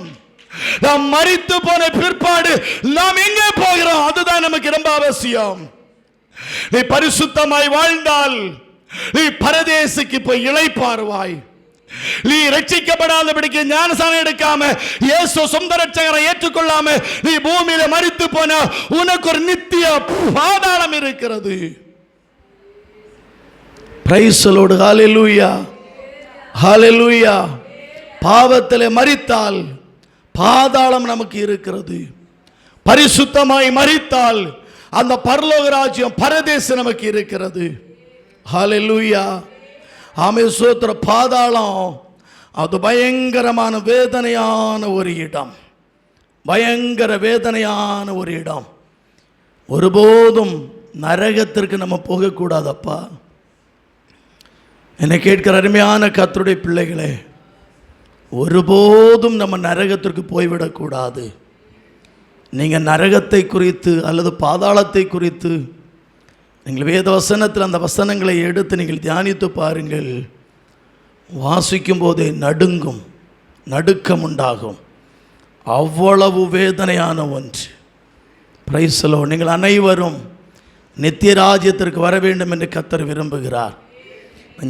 நாம் மரித்து போன பிற்பாடு நாம் எங்கே போகிறோம், அதுதான் நமக்கு ரொம்ப அவசியம். நீ பரிசுத்தமாய் வாழ்ந்தால் நீ பரதேசுக்கு போய் இளைப்பாறுவாய். நீ ரட்சிக்கப்படாதபடிக்கு ஞானஸ்நானம் எடுக்காம இயேசு சொந்த இரட்சகரை ஏற்றுக்கொள்ளாம நீ பூமியில மரித்து போன உனக்கு ஒரு நித்திய பாதாளம் இருக்கிறது. பிரைஸ் தி லார்ட், ஹalleluya, ஹalleluya. பாவத்திலே மரித்தால் பாதாளம் நமக்கு இருக்கிறது. பரிசுத்தமாய் மரித்தால் அந்த பரலோக ராஜ்யம் பரதேசம் நமக்கு இருக்கிறது. ஹalleluya, ஆமென், ஸ்தோத்திர. பாதாளம் அது பயங்கரமான வேதனையான ஒரு இடம், பயங்கர வேதனையான ஒரு இடம். ஒருபோதும் நரகத்திற்கு நம்ம போகக்கூடாதப்பா. என்னை கேட்கிற அருமையான கர்த்தருடைய பிள்ளைகளே, ஒருபோதும் நம்ம நரகத்திற்கு போய்விடக்கூடாது. நீங்கள் நரகத்தை குறித்து அல்லது பாதாளத்தை குறித்து நீங்கள் வேத வசனத்தில் அந்த வசனங்களை எடுத்து நீங்கள் தியானித்து பாருங்கள். வாசிக்கும் போதே நடுங்கும், நடுக்கம் உண்டாகும். அவ்வளவு வேதனையான ஒன்று. Price the Lord. நீங்கள் அனைவரும் நித்திய ராஜ்யத்திற்கு வர வேண்டும் என்று கர்த்தர் விரும்புகிறார்.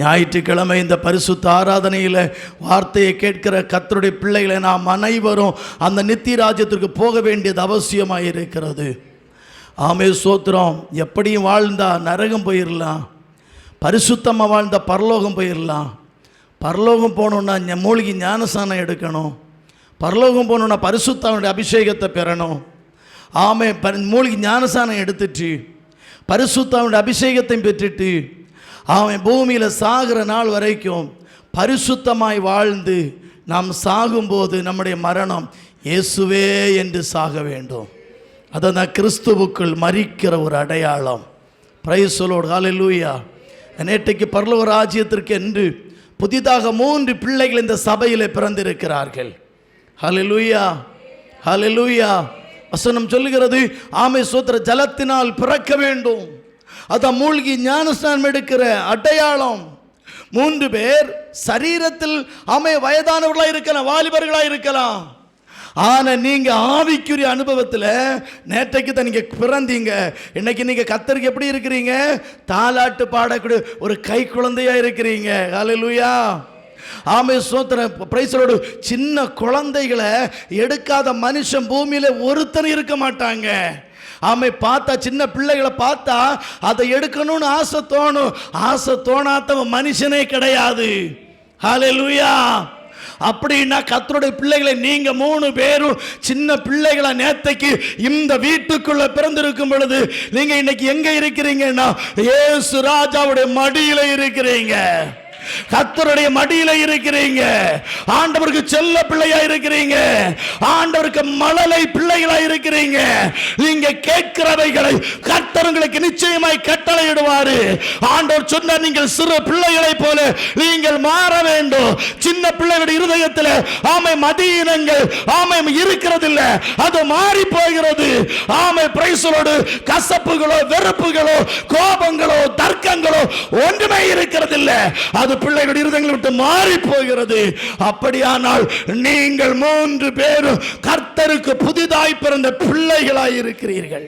ஞாயிற்றுக்கிழமை இந்த பரிசுத்த ஆராதனையில் வார்த்தையை கேட்கிற கர்த்தருடைய பிள்ளைகளை நாம் அனைவரும் அந்த நித்திய ராஜ்யத்திற்கு போக வேண்டியது அவசியமாக இருக்கிறது. ஆமென், ஸ்தோத்திரம். எப்படியும் வாழ்ந்தா நரகம் போயிடலாம், பரிசுத்தமாக வாழ்ந்தால் பரலோகம் போயிடலாம். பரலோகம் போகணுன்னா மூழ்கி ஞானஸ்நானம் எடுக்கணும். பரலோகம் போகணுன்னா பரிசுத்தனுடைய அபிஷேகத்தை பெறணும். ஆமென், மூழ்கி ஞானஸ்நானம் எடுத்துட்டு பரிசுத்தனுடைய அபிஷேகத்தையும் பெற்றுட்டு அவன் பூமியில் சாகிற நாள் வரைக்கும் பரிசுத்தமாய் வாழ்ந்து நாம் சாகும்போது நம்முடைய மரணம் இயேசுவே என்று சாக வேண்டும். அதான் கிறிஸ்துவுக்குள் மரிக்கிற ஒரு அடையாளம். பிரைஸ் தி லார்ட், ஹalleluya. நேற்றைக்கு பரலோக ராஜ்யத்திற்கு என்று புதிதாக 3 பிள்ளைகள் இந்த சபையில் பிறந்திருக்கிறார்கள். ஹalleluya, ஹalleluya. வசனம் சொல்லுகிறது, ஆமென், ஸ்தோத்திர. ஜலத்தினால் பிறக்க வேண்டும். அதான் மூழ்கி ஞானஸ்நானம் எடுக்கிற அடையாளம். 3 பேர் சரீரத்தில் வயதானவர்களாக இருக்கலாம், வாலிபர்களாக இருக்கலாம். ஆனால் நீங்கள் ஆவிக்குரிய அனுபவத்தில் நேற்றைக்கு தான் நீங்கள் பிறந்தீங்க. இன்னைக்கு நீங்கள் கர்த்தருக்கு எப்படி இருக்கிறீங்க? தாலாட்டு பாடக்கூடிய ஒரு கை குழந்தையாக இருக்கிறீங்க. ஹல்லேலூயா, ஆமென், ஸ்தோத்திரம். Price the Lord. சின்ன குழந்தைகளை எடுக்காத மனுஷன் பூமியில் ஒருத்தர் இருக்க மாட்டாங்க. ஆமை, பார்த்தா சின்ன பிள்ளைகளை பார்த்தா அதை எடுக்கணும்னு ஆசை தோணும். ஆசை தோணாதவன் மனுஷனே கிடையாது. ஹல்லேலூயா. அப்படின்னா கர்த்தருடைய பிள்ளைகளை நீங்க 3 பேரும் சின்ன பிள்ளைகளை நேத்தைக்கு இந்த வீட்டுக்குள்ள பிறந்திருக்கும் பொழுது நீங்க இன்னைக்கு எங்க இருக்கிறீங்கன்னா இயேசு ராஜாவுடைய மடியில இருக்கிறீங்க. கர்த்தருடைய மடியில இருக்கிறீங்க. ஆண்டவருக்கு செல்ல பிள்ளையா இருக்கிறீங்க. ஆண்டவருக்கு மழலை பிள்ளைகளா இருக்கிறீங்க. நீங்க கேட்கிறவைகளை கர்த்தர் உங்களுக்கு நிச்சயமாய் கட்டளையிடுவாரு. ஆண்டவர் சொன்னார், நீங்கள் சிறு பிள்ளைகளை போல நீங்கள் மாற வேண்டும். சின்ன பிள்ளைகளுடைய இருதயத்தில் ஆமை மதியினங்கள் ஆமை இருக்கிறது இல்ல, அது மாறி போகிறது. ஆமை, பிரைஸ் தி லார்ட். கசப்புகளோ வெறுப்புகளோ கோபங்களோ தர்க்கங்களோ ஒன்றுமே இருக்கிறது இல்ல, அது பிள்ளைகளுடைய இருதயங்களை விட்டு மாறி போகிறது. அப்படியானால் நீங்கள் 3 பேரும் கர்த்தருக்கு புதிதாய் பிறந்த பிள்ளைகளாய் இருக்கிறீர்கள்.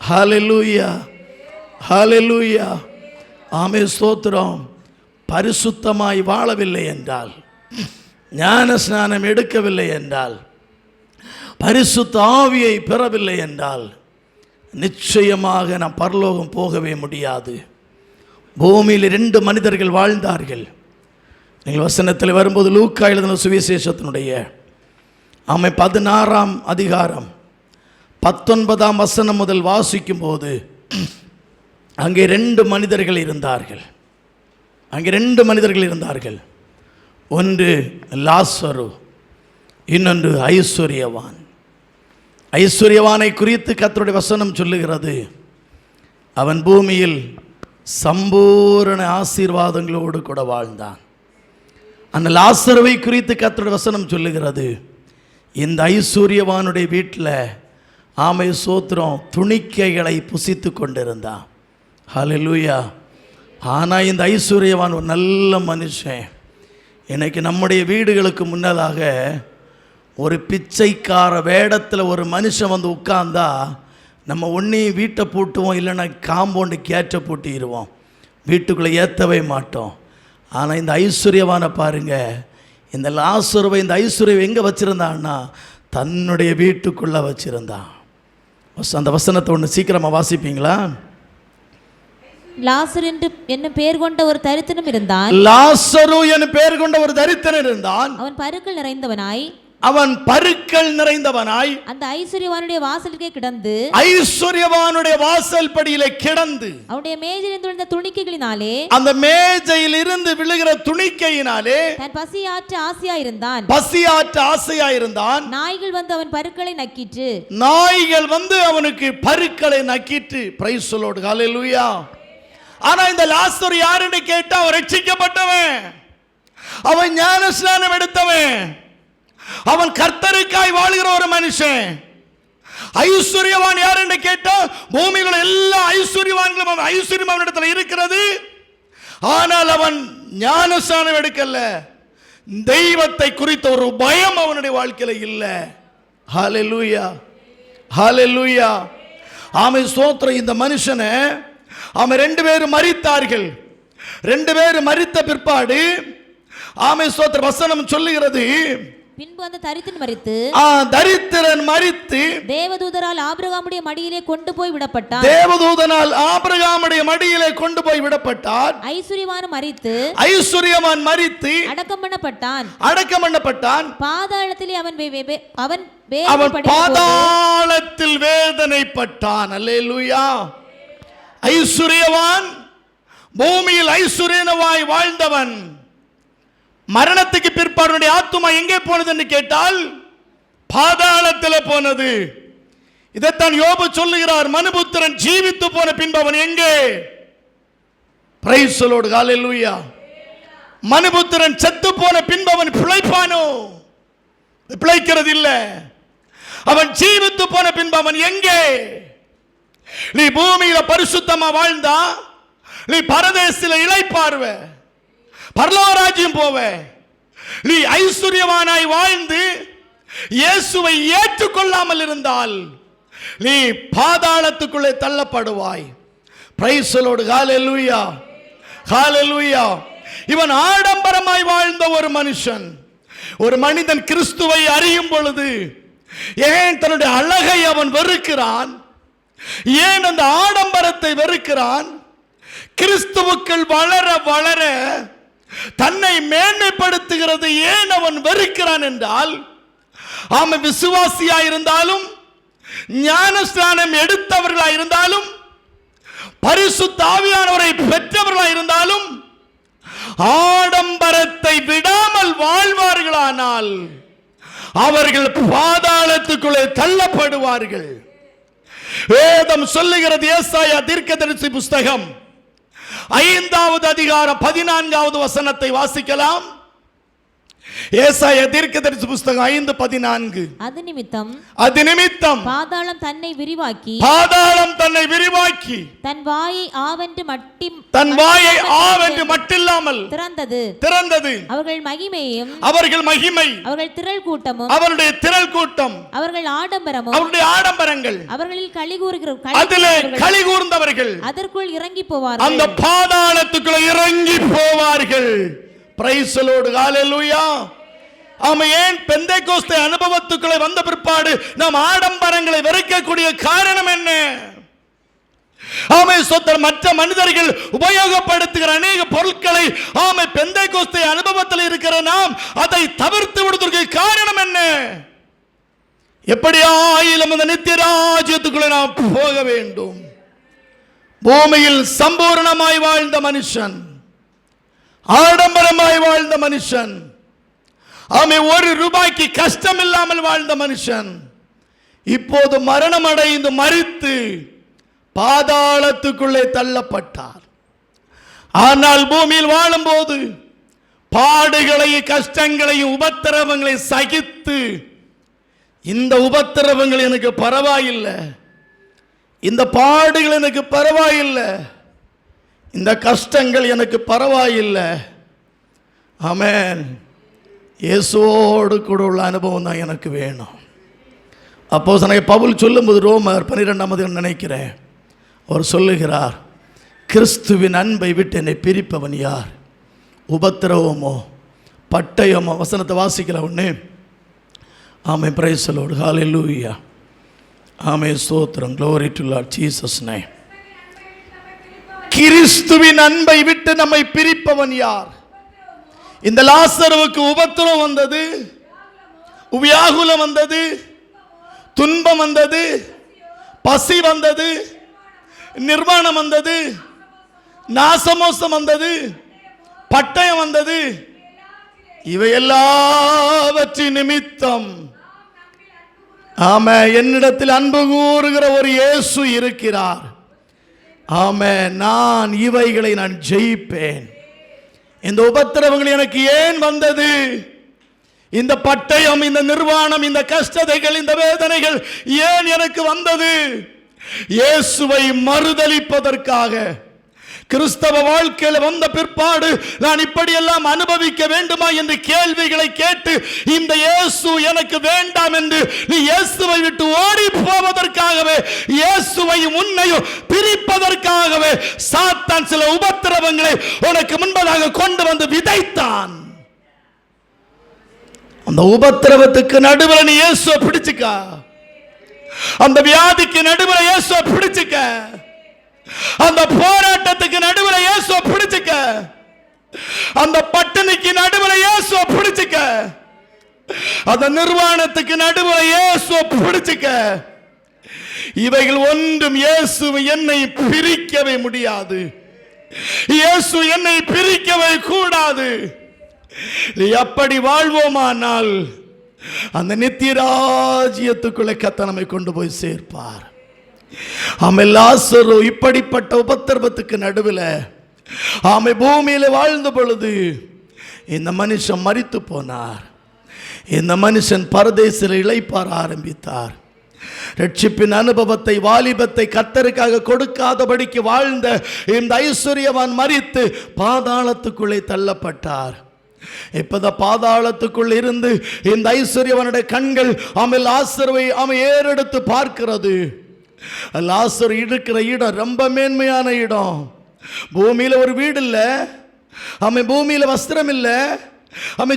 ஹல்லேலூயா, ஹல்லேலூயா. ஆமென், ஸ்தோத்திரம். பரிசுத்தமாய் வாழவில்லை என்றால், ஞான ஸ்நானம் எடுக்கவில்லை என்றால், பரிசுத்த ஆவியை பெறவில்லை என்றால் நிச்சயமாக நாம் பரலோகம் போகவே முடியாது. பூமியில் 2 மனிதர்கள் வாழ்ந்தார்கள். நீங்கள் வசனத்தில் வரும்போது லூக்கா எழுதின சுவிசேஷத்தினுடைய 16ஆம் அதிகாரம் 19ஆம் வசனம் முதல் வாசிக்கும் போது அங்கே 2 மனிதர்கள் இருந்தார்கள். ஒன்று லாசரு, இன்னொன்று ஐஸ்வர்யவான். ஐஸ்வர்யவானை குறித்து கர்த்தருடைய வசனம் சொல்லுகிறது, அவன் பூமியில் சம்பூரண ஆசீர்வாதங்களோடு கூட வாழ்ந்தான். அந்த லாசருவை குறித்து கர்த்தருடைய வசனம் சொல்லுகிறது, இந்த ஐஸ்வர்யவானுடைய வீட்டில் ஆமை சோத்திரம் துணிக்கைகளை புசித்து கொண்டிருந்தான். ஹல்லேலூயா. ஆனால் இந்த ஐஸ்வர்யவான் ஒரு நல்ல மனுஷன். இன்னைக்கு நம்முடைய வீடுகளுக்கு முன்னதாக ஒரு பிச்சைக்கார வேடத்தில் ஒரு மனுஷன் வந்து உட்கார்ந்தா நம்ம ஒன்றையும் வீட்டை பூட்டுவோம், இல்லைன்னா காம்பவுண்டு கேட்டை பூட்டிடுவோம், வீட்டுக்குள்ளே ஏற்றவே மாட்டோம். ஆனால் இந்த ஐஸ்வர்யவானை பாருங்கள், இந்த லாசருவை இந்த ஐஸ்வர்யம் எங்கே வச்சுருந்தான்னா தன்னுடைய வீட்டுக்குள்ளே வச்சுருந்தான். அந்த வசனத்தை ஒன்று சீக்கிரமாக வாசிப்பீங்களா? லாசரு என்னும் பெயர் கொண்ட ஒரு தரித்திரன் இருந்தான். லாசரு என்னும் பெயர் கொண்ட ஒரு தரித்திரன் இருந்தான். அவன் பருக்கள் நிறைந்தவனாய் அந்த ஐஸ்வர்யவானுடைய வாசலுக்கே கிடந்து ஐஸ்வர்யவானுடைய வாசல் படியிலே கிடந்து அவனுடைய மேஜையிலிருந்து விழுந்த துணிக்கைகளினாலே அந்த மேஜையில் இருந்து விழுகிற துணிக்கையினாலே தன் பசியாற்ற ஆசையாயிருந்தான். நாய்கள் வந்து அவன் பருக்களை நக்கிற்று. அவனுக்கு பருக்களை நக்கிற்று. Price the lord. ஹல்லேலூயா. ஆனா இந்த லாசரு யாருன்னு கேட்டா அவன் ரட்சிக்கப்பட்டவன், அவன் ஞானஸ்நானம் எடுத்தவன், அவன் கர்த்தருக்காய் வாழ்கிற ஒரு மனுஷன். ஐஸ்வர்யவான் யார் என்று கேட்டால் பூமியில் உள்ள எல்லா ஐஸ்வர்யவான்களும் ஐஸ்வர்யம் அவனிடத்தில் இருக்கிறது. ஆனால் அவன் ஞானஸ்நானம் எடுக்கல. தெய்வத்தை குறித்த ஒரு பயம் அவனுடைய வாழ்க்கையில இல்லை. ஹல்லேலூயா, ஹல்லேலூயா. ஆமென், ஸ்தோத்திரம். இந்த மனுஷனை அவன் 2 பேரும் மரித்தார்கள். 2 பேரும் மரித்த பிற்பாடு ஆமென், ஸ்தோத்திரம், வசனம் சொல்லுகிறது, பின்பு அந்த தரித்திரன் மரித்து தேவதூதரால் ஆபிரகாமுடைய மடியிலே கொண்டு போய் விடப்பட்டான். ஐஸ்வர்யவான் மரித்து அடக்கம் பண்ணப்பட்டான். பாதாளத்திலே அவன் பாதாளத்தில் வேதனைப்பட்டான். அல்லேலூயா. ஐஸ்வர்யவான் பூமியில் ஐஸ்வர்யவாய் வாழ்ந்தவன். மரணத்துக்கு பிற்பாடு ஆத்துமா எங்கே போனது என்று கேட்டால் பாதாளத்தில் போனது. இதைத்தான் யோபு சொல்லுகிறார், மனுபுத்திரன் ஜீவித்து போன பின்பு அவன் எங்கே? Price the lord. ஹல்லேலூயா. மனுபுத்திரன் செத்து போன பின்பு அவன் பிழைப்பானோ? பிழைக்கிறது இல்லை. அவன் ஜீவித்து போன பின்பு அவன் எங்கே? நீ பூமியில பரிசுத்தமா வாழ்ந்தா நீ பரதேசில இளைப்பார்வ, பரலோகராஜ்யம் போவ. நீ ஐஸ்வர்யவானாய் வாழ்ந்து இயேசுவை ஏற்றுக்கொள்ளாமல் இருந்தால் நீ பாதாளத்துக்குள்ளே தள்ளப்படுவாய். Price the lord. ஹல்லேலூயா, ஹல்லேலூயா. இவன் ஆடம்பரமாய் வாழ்ந்த ஒரு மனுஷன். ஒரு மனிதன் கிறிஸ்துவை அறியும் பொழுது ஏன் தன்னுடைய அழகை அவன் வெறுக்கிறான்? ஏன் அந்த ஆடம்பரத்தை வெறுக்கிறான்? கிறிஸ்துவுக்குள் வளர வளர தன்னை மேன்மைப்படுத்துகிறது ஏன் அவன் வெறுக்கிறான் என்றால், அவன் விசுவாசியாய் இருந்தாலும், ஞானஸ்நானம் எடுத்தவர்களாய் இருந்தாலும், பரிசுத்த ஆவியானவரை பெற்றவர்களாய் இருந்தாலும், ஆடம்பரத்தை விடாமல் வாழ்வார்களானால் அவர்கள் பாதாளத்துக்குள்ளே தள்ளப்படுவார்கள். வேதம் சொல்லுகிறது, ஏசாயா தீர்க்கதரிசி புஸ்தகம் 5வது அதிகாரம் 14வது வசனத்தை வாசிக்கலாம். ஏசாயா தீர்க்கதரிசி புஸ்தகம் 5:14. அது நிமித்தம் பாதாளம் தன்னை விரிவாக்கி தன் வாயை ஆவென்று மட்டில்லாமல் திறந்தது. அவர்கள் மகிமை அவர்கள் திரள் கூட்டம் அவர்கள் ஆடம்பரங்கள் அவர்களில் களி கூர்ந்தவர்கள் அதற்குள் இறங்கி போவார்கள். அந்த பாதாளத்துக்குள்ள இறங்கி போவார்கள். Praise the lord. ஹல்லேலூயா. ஏன் பெந்தேகோஸ்தே அனுபவத்துக்குள்ளே வந்த பிற்பாடு நாம் ஆடம்பரங்களை வெறுக்கக்கூடிய காரணம் என்ன? மற்ற மனிதர்கள் உபயோகப்படுத்துகிற அநேக பொருட்களை பெந்தேகோஸ்தே அனுபவத்தில் இருக்கிற நாம் அதை தவிர்த்து விடுவதற்கு காரணம் என்ன? எப்படியாயிலும் அந்த நித்திய ராஜ்யத்துக்குள்ளே நாம் போக வேண்டும். பூமியில் சம்பூர்ணமாய் வாழ்ந்த மனுஷன், ஆடம்பரமாய் வாழ்ந்த மனுஷன், ஒரு ரூபாய்க்கு கஷ்டம் இல்லாமல் வாழ்ந்த மனுஷன் இப்போது மரணம் அடைந்து மரித்து பாதாளத்துக்குள்ளே தள்ளப்பட்டார். ஆனால் பூமியில் வாழும்போது பாடுகளையும் கஷ்டங்களையும் உபத்திரவங்களையும் சகித்து, இந்த உபத்திரவங்கள் எனக்கு பரவாயில்லை, இந்த பாடுகள் எனக்கு பரவாயில்லை, இந்த கஷ்டங்கள் எனக்கு பரவாயில்லை, ஆமென், இயேசுவோடு கூட உள்ள அனுபவம் தான் எனக்கு வேணும். அப்போஸ்தலனாகிய பவுல் சொல்லும்போது ரோமர் 12 நினைக்கிறேன், அவர் சொல்லுகிறார், கிறிஸ்துவின் அன்பை விட்டு என்னை பிரிப்பவன் யார்? உபத்திரவமோ பட்டயமோ? வசனத்தை வாசிக்கல ஒன்று. ஆமென், praise the lord, hallelujah, amen, ஸ்தோத்திரம், glory to Lord Jesus name. கிறிஸ்துவின் அன்பை விட்டு நம்மை பிரிப்பவன் யார்? இந்த லாசருவுக்கு உபத்திரம் வந்தது, வியாகுலம் வந்தது, துன்பம் வந்தது, பசி வந்தது, நிர்வாணம் வந்தது, நாசமோசம் வந்தது, பட்டயம் வந்தது. இவை எல்லாவற்றின் நிமித்தம் என்னிடத்தில் அன்பு கூறுகிற ஒரு இயேசு இருக்கிறார். நான் இவைகளை நான் ஜெயிப்பேன். இந்த உபத்திரவங்கள் எனக்கு ஏன் வந்தது? இந்த பட்டயம், இந்த நிர்வாணம், இந்த கஷ்டதைகள், இந்த வேதனைகள் ஏன் எனக்கு வந்தது? இயேசுவை மறுதலிப்பதற்காக. கிறிஸ்தவ வாழ்க்கையில் வந்த பிற்பாடு நான் இப்படியெல்லாம் அனுபவிக்க வேண்டுமா என்று கேள்விகளை கேட்டு, இந்த இயேசு எனக்கு வேண்டாம் என்று நீ இயேசுவை விட்டு ஓடி போவதற்காகவே, இயேசுவையும் உன்னையும் பிரிப்பதற்காகவே சாத்தான் சில உபத்திரவங்களை உனக்கு முன்பதாக கொண்டு வந்து விதைத்தான். அந்த உபத்திரவத்துக்கு நடுவில் நீ இயேசுவை பிடிச்சுக்க, அந்த வியாதிக்கு நடுவில் இயேசுவை பிடிச்சுக்க, அந்த போராட்டத்துக்கு நடுவில் இயேசுவை பிடிச்சுக்க, அந்த பட்டினிக்கு நடுவில் இயேசுவை பிடிச்சுக்க, அந்த நிர்வாணத்துக்கு நடுவில் இயேசுவை பிடிச்சுக்க. இவைகள் ஒன்றும் இயேசு என்னை பிரிக்கவே முடியாது, இயேசு என்னை பிரிக்கவே கூடாது. அப்படி வாழ்வோமானால் அந்த நித்திய ராஜ்யத்துக்குள்ளே கர்த்தர் நம்மை கொண்டு போய் சேர்ப்பார். லாசரு இப்படிப்பட்ட உபத்திரவத்துக்கு நடுவில் பூமியில வாழ்ந்த பொழுது இந்த மனுஷன் மரித்து போனார். இந்த மனுஷன் பரதேசில் இளைப்பாற ஆரம்பித்தார். ரட்சிப்பின் அனுபவத்தை, வாலிபத்தை கர்த்தருக்காக கொடுக்காதபடிக்கு வாழ்ந்த இந்த ஐஸ்வர்யவான் மரித்து பாதாளத்துக்குள்ளே தள்ளப்பட்டார். இப்ப பாதாளத்துக்குள் இருந்து இந்த ஐஸ்வர்யவனுடைய கண்கள் லாசருவை ஏறெடுத்து பார்க்கிறது. லாசர் இருக்கிற இடம் ரொம்ப மேன்மையான இடம். பூமியில ஒரு வீடு இல்லை, பூமியில வஸ்திரம் இல்லை,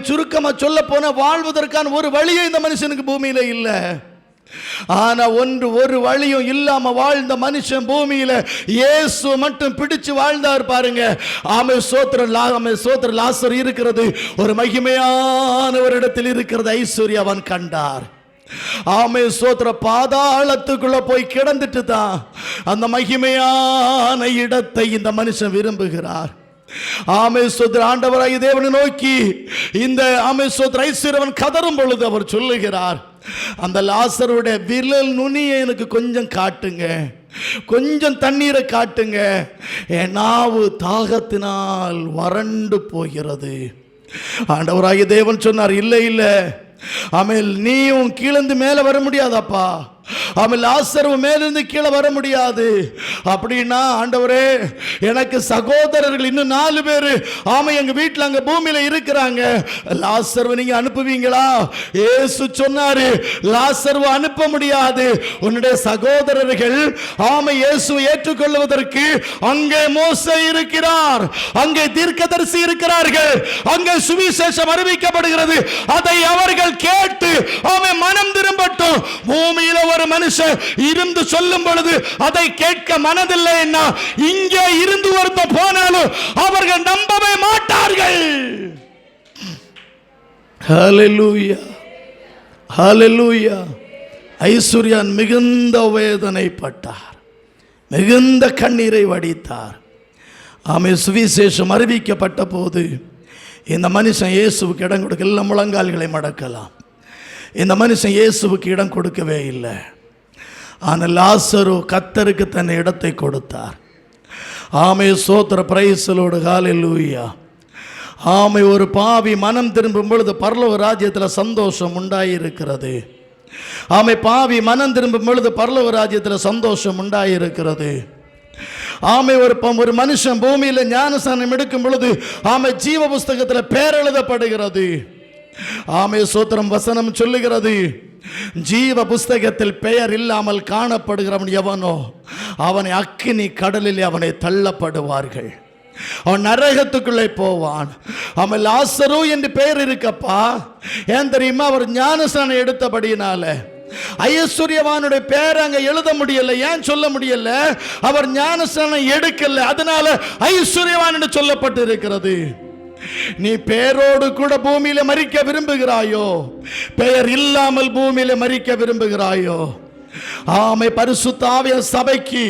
சுருக்கமா சொல்ல போன வாழ்வதற்கான ஒரு வழியே இந்த மனுஷனுக்கு பூமியில இல்லை. ஆனா ஒரு வழியும் இல்லாம வாழ்ந்த மனுஷன் பூமியில இயேசு மட்டும் பிடிச்சு வாழ்ந்தார் பாருங்க. சோத்திர லாசர் இருக்கிறது ஒரு மகிமையான ஒரு இடத்தில் இருக்கிறது ஐஸ்வர்யவான் கண்டார். சோத்திர பாதாளத்துக்குள்ள போய் கிடந்துட்டு தான் அந்த மகிமையான இடத்தை இந்த மனுஷன் விரும்புகிறார். ஆண்டவராகிய தேவனை நோக்கி இந்த ஐஸ்வர்யவான் கதறும் பொழுது அவர் சொல்லுகிறார், அந்த லாசருடைய விரல் நுனியை எனக்கு கொஞ்சம் காட்டுங்க, கொஞ்சம் தண்ணீரை காட்டுங்க, என் நாவு தாகத்தினால் வறண்டு போகிறது. ஆண்டவராகிய தேவன் சொன்னார், இல்லை இல்லை, நீயும் கீழந்து மேலே வர முடியாதாப்பா, ஆமென். லாசரு மேலிருந்து கீழே வர முடியாது அப்படின்னா, ஆண்டவரே எனக்கு சகோதரர்கள் இன்னும் 4 பேர் ஆமை எங்க வீட்டில் அங்க பூமியில இருக்கிறாங்க, லாசருவை நீங்க அனுப்புவீங்களா? இயேசு சொன்னாரு, லாசருவை அனுப்ப முடியாது. உன்னுடைய சகோதரர்கள் ஆமை இயேசுவை ஏற்றுக்கொள்வதற்கு அங்கே மோசே இருக்கிறார், அங்கே தீர்க்கதரிசி இருக்கிறார்கள், அங்கே சுவிசேஷம் அறிவிக்கப்படுகிறது. அதை அவர்கள் கேட்டு அவன் மனம் திரும்பட்டும். பூமியில ஒரு மனுஷன் இருந்து சொல்லும் பொழுது அதை கேட்க மனதில்லை என்ன, இங்கே இருந்து ஒருத்த போனாலும் அவர்கள் நம்பவே மாட்டார்கள். ஹல்லேலூயா, ஹல்லேலூயா. ஐஸ்வர்யான் மிகுந்த வேதனைப்பட்டார், மிகுந்த கண்ணீரை வடித்தார். ஆமென். சுவிசேஷம் அறிவிக்கப்பட்ட போது இந்த மனுஷன் இயேசுவுக்கு இடம் கொடுக்க, எல்லாம் முழங்கால்களை மடக்கலாம், இந்த மனுஷன் இயேசுவுக்கு இடம் கொடுக்கவே இல்லை. ஆனால் லாசரு கர்த்தருக்கு தன் இடத்தை கொடுத்தார். ஆமே, சோத்திர பிரைஸலோடு, ஹல்லேலூயா. ஆமை. ஒரு பாவி மனம் திரும்பும் பொழுது பரலோக ராஜ்யத்தில் சந்தோஷம் உண்டாயிருக்கிறது. ஆமை. பாவி மனம் திரும்பும் பொழுது பரலோக ராஜ்யத்தில் சந்தோஷம் உண்டாயிருக்கிறது. ஆமை. ஒரு மனுஷன் பூமியில் ஞானஸ்நானம் எடுக்கும் பொழுது ஆமை ஜீவ புஸ்தகத்தில் பெயர் எழுதப்படுகிறது. ஆமே, சோத்திரம். வசனம் சொல்லுகிறது, ஜீவ புஸ்தகத்தில் பெயர் இல்லாமல் காணப்படுகிறவன் எவனோ அவனை அக்கினி கடலில் அவனை தள்ளப்படுவார்கள், அவன் நரகத்துக்குள்ளே போவான். அவன் லாசரு என்று பெயர் இருக்கப்பா. ஏன் தெரியுமா? அவர் ஞானஸ்நானம் எடுத்தபடியினால ஐஸ்வர்யவானுடைய பேர் அங்க எழுத முடியல. ஏன் சொல்ல முடியல? அவர் ஞானஸ்நானம் எடுக்கல, அதனால ஐஸ்வர்யவான் என்று சொல்லப்பட்டு இருக்கிறது. நீ பேரோடு கூட பூமியில மரிக்க விரும்புகிறாயோ, பெயர் இல்லாமல் பூமியில மரிக்க விரும்புகிறாயோ? ஆமை. பரிசுத்த ஆவியானவர் சபைக்கு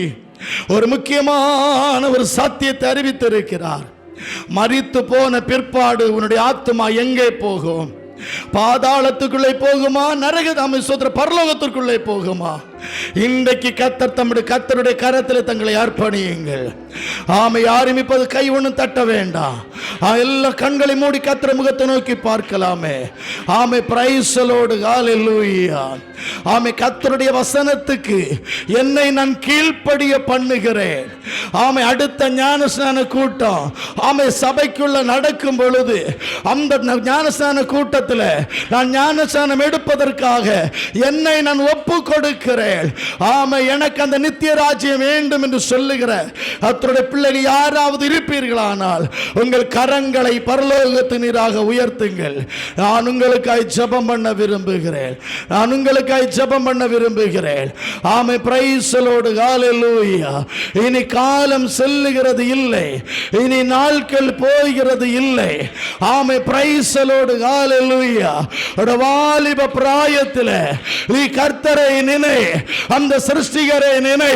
ஒரு முக்கியமான ஒரு சத்தியத்தை அறிவித்திருக்கிறார். மரித்து போன பிற்பாடு உன்னுடைய ஆத்மா எங்கே போகும்? பாதாளத்துக்குள்ளே போகுமா, நரக பரலோகத்திற்குள்ளே போகுமா? இன்றைக்கு கர்த்தருடைய கரத்தில் தங்களை அர்ப்பணியுங்கள். ஆமை. யாரும் இப்போது கை ஒன்றும் தட்ட வேண்டாம், எல்லா கண்களை மூடி கர்த்தர் முகத்தை நோக்கி பார்க்கலாமே. ஆமை. பிரைஸலோடு, ஹல்லேலூயா. ஆமை. கர்த்தருடைய வசனத்துக்கு என்னை நான் கீழ்ப்படிய பண்ணுகிறேன். ஆமை. அடுத்த ஞானஸ்நான கூட்டம் ஆமை சபைக்குள்ள நடக்கும் பொழுது அந்த ஞானஸ்நான கூட்டத்தில் நான் ஞானஸ்நானம் எடுப்பதற்காக என்னை நான் ஒப்பு கொடுக்கிறேன். ஆமை. எனக்கு அந்த நித்திய ராஜ்யம் வேண்டும் என்று சொல்லுகிற கர்த்தருடைய பிள்ளைகள் யாராவது இருப்பீர்களானால் உங்கள் கரங்களை பரலோகத்தினராக உயர்த்துங்கள். நான் உங்களுக்காய் ஜெபம் பண்ண விரும்புகிறேன், நான் உங்களுக்காய் ஜெபம் பண்ண விரும்புகிறேன். ஆமை. பிரைஸலோடு, ஹல்லேலூயா. இனி காலம் செல்லுகிறது இல்லை, இனி நாட்கள் போகிறது இல்லை. ஆமை. பிரைஸலோடு, ஹல்லேலூயா. வாலிப பிராயத்தில் நீ கர்த்தரை நினை, அந்த சிருஷ்டிகரை நினை.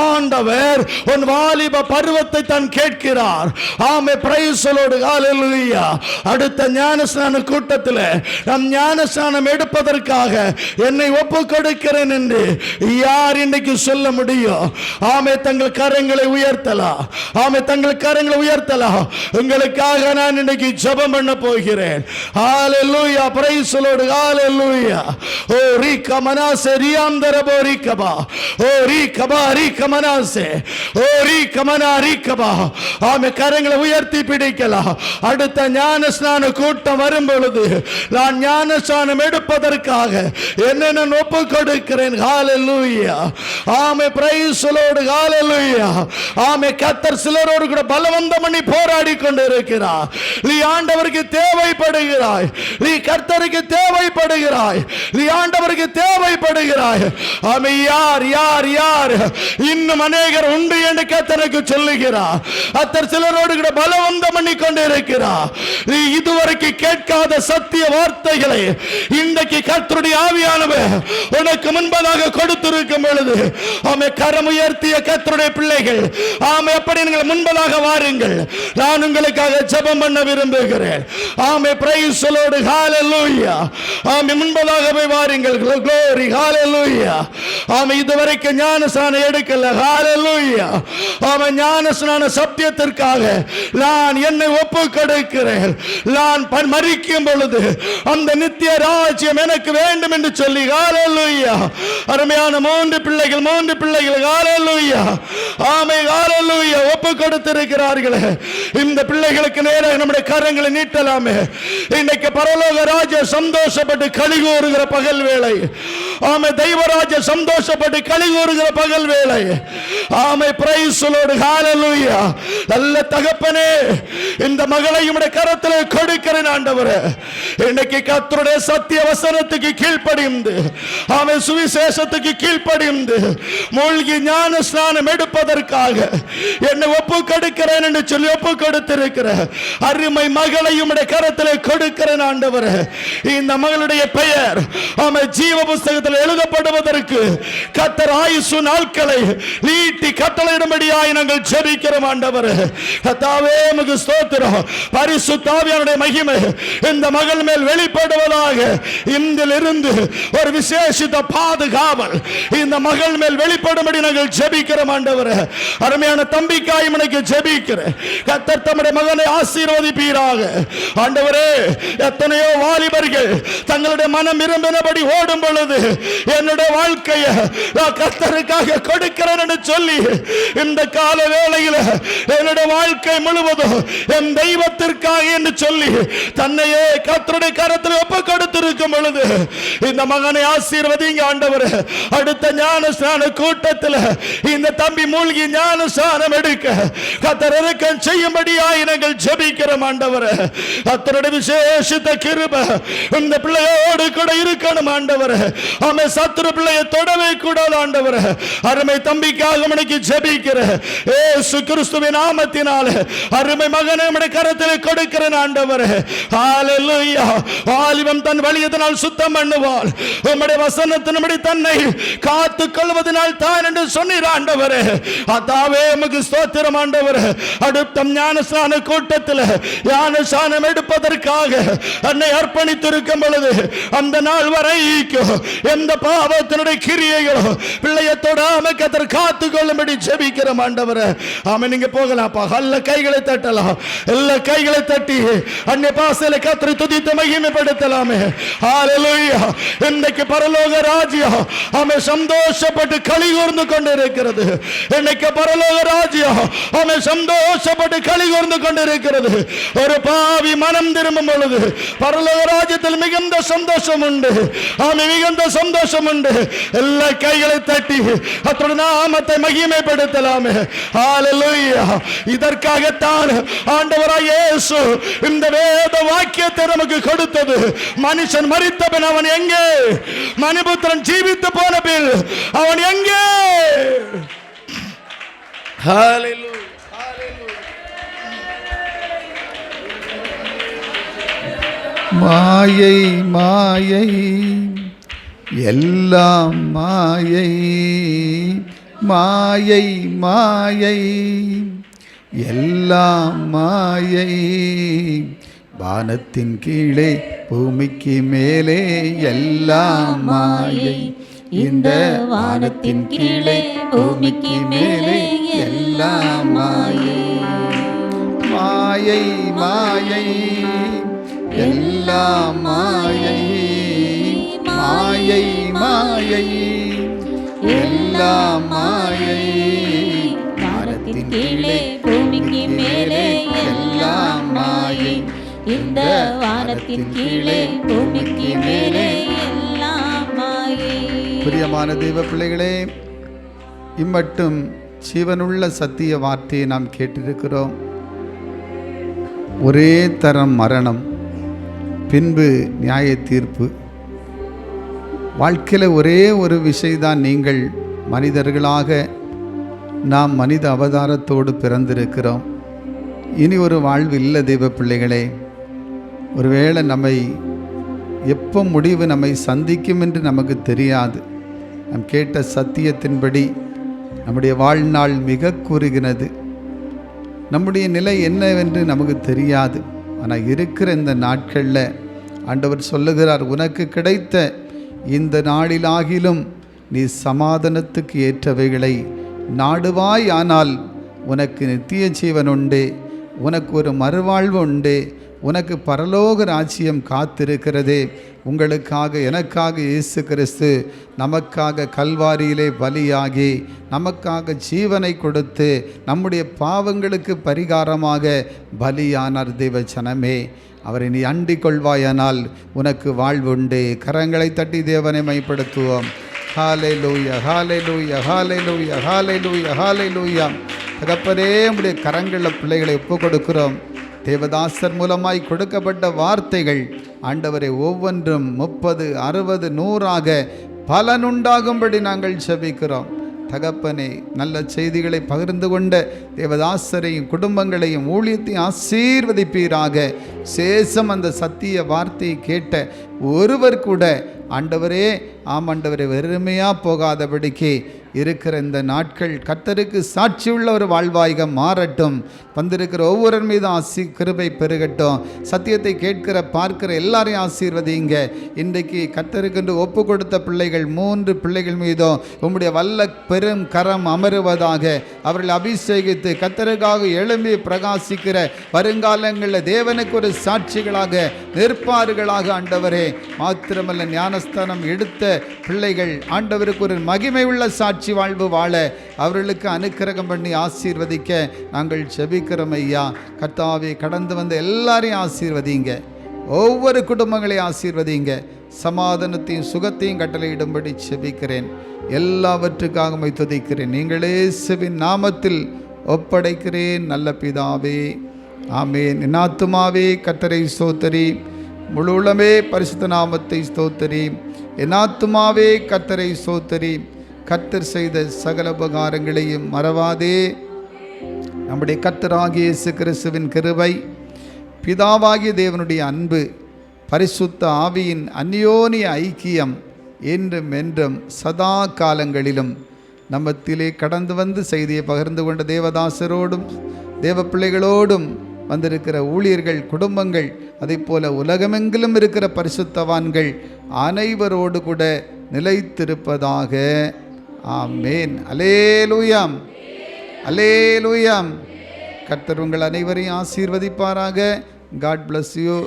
ஆண்டவர் உன் வாலிப பருவத்தை தான் கேட்கிறார். ஆமே. பிரைஸலோடு, ஹல்லேலூயா. அடுத்த ஞானஸ்நான கூட்டத்தில் நாம் ஞானஸ்நானம் எடுப்பதற்காக என்னை ஒப்பு கொடுக்கிறேன் என்று யார் இன்றைக்கு சொல்ல முடியும்? ஆமே. தங்கள் கரங்களை உயர்த்தலாம். ஆமே. தங்கள் கரங்களை உயர்த்தலாம். உங்களுக்காக நான் இன்றைக்கு ஜெபம் பண்ண போகிறேன். ஹல்லேலூயா. பிரைஸலோடு, ஹல்லேலூயா. ஓ ரீகா மனாசே ரியாந்தரபோ ரிகபா, ஓ ரீகபா ரீகமனாசே, ஓ ரீகமனா ரீகபா. ஆமே. கரங்களை உயர்த்தி பிடிக்கலாம். அடுத்த ஞானஸ்நான கூட்டம் வரும் பொழுது நான் ஞானஸ்நானம் எடுப்பதற்காக என்னை நான் ஒப்பு கொடுக்கிறேன். ஹல்லேலூயா. ஆமே. பிரைஸலோடு, ஹல்லேலூயா. ஆமே. கர்த்தர் சிலரோடு கூட பலவந்தம் பண்ணி போராடி கொண்டு இருக்கிறார். நீ ஆண்டவருக்கு தேவைப்படுகிறாய், நீ கர்த்தருக்கு தேவைப்படுகிறாய், நீ ஆண்டவருக்கு தேவைப்படுகிறாய். ஆமே. யார் யார் யார் இன்னும் அநேகர் உண்டு என்று கர்த்தருக்கு சொல்லுகிறார். கர்த்தர் சிலரோடு கூட பலவந்தம் பண்ணி கொண்டு இருக்கிறார். நீ இதுவரைக்கும் கேட்காத சத்திய வார்த்தைகளை இன்றைக்கு கர்த்தருடைய ஆவியானவர் உனக்கு முன்பதாக கொடுத்திருக்கும் பொழுது ஆமே. கரம் உயர்த்திய கர்த்தருடைய பிள்ளைகள் ஆமே. அப்படி நீங்கள் முன்பதாக வாருங்கள், நான் உங்களுக்காக ஜெபம் பண்ண விரும்புகிறேன். ஆமே. பிரைஸலோடு, ஹல்லேலூயா. ஆமே. முன்பதாக போய் வாருங்கள். க்ளோரி, ஹல்லேலூயா. ஆமே. இதுவரைக்கும் ஞானஸ்நானம் எடுக்கல, ஹல்லேலூயா. ஆமே. ஞானஸ்நான சத்தியத்திற்காக நான் என்னை ஒப்பு கொடுக்கிறேன். நான் மரிக்கும் பொழுது அந்த நித்திய ராஜ்யம் எனக்கு வேண்டும் என்று சொல்லி, ஹல்லேலூயா. அருமையான 3 பிள்ளைகள் ஹalleluya ஆமென் ஹalleluya ஒப்பு கொடுத்திருக்கிறார்களே. இந்த பிள்ளைகளுக்கு நேராக நம்முடைய கரங்களை நீட்டலாமே. இன்னைக்கு பரலோக ராஜ்ய சந்தோஷப்பட்டு களி கூறுகிற பகல் வேளை. ஆமென் தெய்வராஜ சந்தோஷப்பட்டு களி கூறுகிற பகல் வேளை. ஆமென் பிரைஸ் தி லார்ட் ஹalleluya. நல்ல தகப்பனே, இந்த மகளை உம்முடைய கரத்திலே கொடுக்கிறேன் ஆண்டவரே. இன்னைக்கு கர்த்தருடைய சத்திய வசனத்துக்கு கீழ்ப்படிந்து, ஆமென் சுவிசேஷத்துக்கு கீழ்ப்படிந்து மூழ்கி ஞான ஸ்நானம் எடுப்பதற்காக என்னை ஒப்பு கொடுக்கிறேன் என்று சொல்லி ஒப்பு கொடுத்திருக்கிற அருமை மகளை உம்முடைய கரத்திலே கொடுக்கிறேன் ஆண்டவரே. இந்த மகளுடைய பெயர் ஆமென் ஜீவ புத்தகத்தில் எழுதப்படுவதற்கு கர்த்தர் ஆயுசு நாட்களை நீட்டி கட்டளையிடும்படியாய் நாங்கள் ஜெபிக்கிறோம் ஆண்டவரே. கர்த்தாவே உமக்கு ஸ்தோத்திரம். பரிசுத்த ஆவியானவருடைய மகிமை இந்த மகள் மேல் வெளிப்படுவதாக இன்றிலிருந்து ஒரு விசேஷித்த பாதுகாவல் இந்த மகள் மேல் வெளிப்படும்படி நாங்கள் ஜெபிக்கிறோம் ஆண்டவரே. அருமையான தம்பிக்காய் உமக்கு ஜெபிக்கிறேன். கர்த்தர் தம்முடைய மகனை ஆசீர்வதிப்பீராக ஆண்டவரே. எத்தனையோ வாலிபர்கள் தங்களுடைய மனம் விரும்பினபடி ஓடும் பொழுது என்னுடைய வாழ்க்கையை நான் கர்த்தருக்காக கொடுக்கிறேன் என்று சொல்லி இந்த கால வேளையில் என்னுடைய வாழ்க்கை முழுவதும் என் தெய்வத்திற்காக என்று சொல்லி தன்னையே கர்த்தருடைய கரத்தில் ஒப்பு கொடுத்திருக்கும் பொழுது இந்த மகனை ஆசீர்வதிங்க ஆண்டவரே. அடுத்த ஞான ஸ்நான கூட்டத்தில் இந்த தம்பி மூழ்கி ஞான ஸ்நானம் எடுக்க கர்த்தர் இரக்கம் செய்யும்படியாய் நாங்கள் ஜெபிக்கிறோம் ஆண்டவரே. கர்த்தருடைய விசேஷித்த கிருபை இந்த பிள்ளையோடு கூட இருக்கணும் ஆண்டவரே. ஆமென். சத்துரு பிள்ளையை தொடவே கூடாது ஆண்டவரே. அருமை தம்பிக்காக உமக்கு ஜெபிக்கிறேன் இயேசு கிறிஸ்துவின் நாமத்தினாலே. அருமை மகனை உம்முடைய கரத்தில் கொடுக்கிறேன் ஆண்டவரே. ஹalleluya. வாலிபம் தன் வலியதனால் சுத்தம் பண்ணுவாள். உம்முடைய வசனத்தின்படி தன்னை காத்துக் கொள்வதனால் தான் என்று சொன்னீர் ஆண்டவரே. அதாவே உமக்கு ஸ்தோத்திரம் ஆண்டவரே. அடுத்த ஞானஸ்நான கூட்டத்தில் ஞானஸ்நானம் எடுப்பதற்காக என்னை அர்ப்பணித்திருக்கும் பொழுது அந்த நாள் வரைக்கும் எந்த பாவத்தினுடைய கிரியைகளோ பிள்ளையை தொடாம கர்த்தர் காத்துக் கொள்ளும்படி ஜெபிக்கிறோம் ஆண்டவரே. ஆமென். நீங்க போகலாம்ப்பா. எல்லா கைகளை தட்டலாம். எல்லா கைகளை தட்டி அன்னை பாசையில கர்த்தரை துதித்து மகிமைப்படுத்தலாமே. ஹalleluya. இன்னைக்கு பரலோக ராஜ்யம் ஆமென் சந்தோஷப்பட்டு களி கூர்ந்து கொண்டிருக்கிறது. இன்னைக்கு பரலோக ராஜ்யம் ஆமென் சந்தோஷப்பட்டு களி கூர்ந்து கொண்டிருக்கிறது. ஒரு பாவி மனம் திரும்பும் பொழுது பரலோக ராஜ்யத்தில் மிகுந்த சந்தோஷம் உண்டு. ஆமென் மிகுந்த சந்தோஷம் உண்டு. எல்லா கைகளை தட்டி கர்த்தருடைய நாமத்தை மகிமைப்படுத்தலாமே. ஹalleluya. இதற்காகத்தான் ஆண்டவராகிய இயேசு இந்த வேத வாக்கியத்தை நமக்கு கொடுத்தது. மனுஷன் மரித்த பின் அவன் எங்கே? மனுபுத்திரன் ஜீவித்து போன பின் அவன் எங்கே? ஹalleluya. மாயை மாயை எல்லாம் மாயை, மாயை மாயை எல்லாம் மாயை. வானத்தின் கீழே பூமிக்கு மேலே எல்லாம் மாயை. இந்த வானத்தின் கீழே பூமிக்கு மேலே எல்லாம் மாயை. மாயை மாயை எல்லாம் மாயை, மாயை மாயை எல்லாம் மாயை. வானத்தின் கீழே பூமிக்கு மேலே எல்லாம் மாயை. இந்த வானத்தின் கீழே பூமிக்கு மேலே எல்லாம் மாயை. பிரியமான தெய்வ பிள்ளைகளே, இம்மட்டும் ஜீவனுள்ள சத்திய வார்த்தையை நாம் கேட்டிருக்கிறோம். ஒரே தரம் மரணம், பின்பு நியாய தீர்ப்பு. வாழ்க்கையில் ஒரே ஒரு விஷயம்தான், நீங்கள் மனிதர்களாக நாம் மனித அவதாரத்தோடு பிறந்திருக்கிறோம். இனி ஒரு வாழ்வு இல்லை தெய்வ பிள்ளைகளே. ஒருவேளை நம்மை எப்போ முடிவு நம்மை சந்திக்கும் என்று நமக்கு தெரியாது. நாம் கேட்ட சத்தியத்தின்படி நம்முடைய வாழ்நாள் மிக கூறுகிறது. நம்முடைய நிலை என்னவென்று நமக்கு தெரியாது. ஆனால் இருக்கிற இந்த நாட்களில் ஆண்டவர் சொல்லுகிறார், உனக்கு கிடைத்த இந்த நாளிலாகிலும் நீ சமாதானத்துக்கு ஏற்றவைகளை நாடுவாய். ஆனால் உனக்கு நித்திய ஜீவன் உண்டு, உனக்கு ஒரு மறுவாழ்வு உண்டு, உனக்கு பரலோக ராஜ்யம் காத்திருக்கிறதே. உங்களுக்காக எனக்காக இயேசு கிறிஸ்து நமக்காக கல்வாரியிலே பலியாகி நமக்காக ஜீவனை கொடுத்து நம்முடைய பாவங்களுக்கு பரிகாரமாக பலியானார். தேவ ஜனமே, அவரை நீ அண்டிக் கொள்வாயானால் உனக்கு வாழ்வுண்டு. கரங்களை தட்டி தேவனை மைப்படுத்துவோம். ஹல்லேலூயா, ஹல்லேலூயா, ஹல்லேலூயா, ஹல்லேலூயா, ஹல்லேலூயா. தகப்பனே, உம்முடைய கரங்களில் பிள்ளைகளை ஒப்புக் கொடுக்கிறோம். தேவதாசர் மூலமாய் கொடுக்கப்பட்ட வார்த்தைகள் ஆண்டவரை ஒவ்வொன்றும் 30, 60, 100ஆக பலனுண்டாகும்படி நாங்கள் ஜெபிக்கிறோம். தகப்பனே, நல்ல செய்திகளை பகிர்ந்து கொண்ட தேவதாசரையும் குடும்பங்களையும் ஊழியத்தையும் ஆசீர்வதிப்பீராக. சேஷம் அந்த சத்திய வார்த்தையை கேட்ட ஒருவர் கூட ஆண்டவரே, ஆண்டவரே, வெறுமையாக போகாதபடிக்கு இருக்கிற இந்த நாட்கள் கர்த்தருக்கு சாட்சியுள்ள ஒரு வாழ்வாய்க மாறட்டும். வந்திருக்கிற ஒவ்வொரு மீதும் கிருபை பெருகட்டும். சத்தியத்தை கேட்கிற பார்க்கிற எல்லாரையும் ஆசீர்வதிங்க. இன்றைக்கு கர்த்தருக்கென்று ஒப்பு கொடுத்த பிள்ளைகள் 3 பிள்ளைகள் மீதும் உம்முடைய வல்ல பெரும் கரம் அமருவதாக. அவர்கள் அபிஷேகித்து கர்த்தருக்காக எழும்பி பிரகாசிக்கிற வருங்காலங்களில் தேவனுக்கு ஒரு சாட்சிகளாக நிற்பார்களாக. ஆண்டவரே, மாத்திரமல்ல, ஞானஸ்தானம் எடுத்த பிள்ளைகள் ஆண்டவருக்கு ஒரு மகிமை உள்ள சாட்சி வாழ்வு வாழ அவர்களுக்கு அனுக்கிரகம் பண்ணி ஆசீர்வதிக்க நாங்கள் ஜெபிக்கிறோம் ஐயா. கர்த்தாவே, கடந்து வந்த எல்லாரையும் ஆசீர்வதிங்க. ஒவ்வொரு குடும்பங்களையும் ஆசீர்வதிங்க. சமாதானத்தையும் சுகத்தையும் கட்டளையிடும்படி ஜெபிக்கிறேன். எல்லாவற்றுக்காக துதிக்கிறேன். நீங்களே இயேசுவின் நாமத்தில் ஒப்படைக்கிறேன் நல்ல பிதாவே, ஆமேன். என் ஆத்துமாவே கர்த்தரை ஸ்தோத்திரி, முழு உள்ளமே பரிசுத்த நாமத்தை ஸ்தோத்திரி. என் ஆத்துமாவே கர்த்தரை ஸ்தோத்திரி, கர்த்தர் செய்த சகல உபகாரங்களையும் மறவாதே. நம்முடைய கர்த்தராகிய இயேசு கிறிஸ்துவின் கிருபை, பிதாவாகிய தேவனுடைய அன்பு, பரிசுத்த ஆவியின் அந்யோன்ய ஐக்கியம் என்றும் என்றும் சதா காலங்களிலும் நம்மத்திலே கடந்து வந்து செய்தியை பகிர்ந்து கொண்ட தேவதாசரோடும் தேவ பிள்ளைகளோடும் வந்திருக்கிற ஊழியர்கள் குடும்பங்கள், அதே போல உலகமெங்கிலும் இருக்கிற பரிசுத்தவான்கள் அனைவரோடு கூட நிலைத்திருப்பதாக. ஆமேன். அல்லேலூயாம், அல்லேலூயாம். கர்த்தர் உங்கள் அனைவரையும் ஆசீர்வதிப்பாராக. God bless you.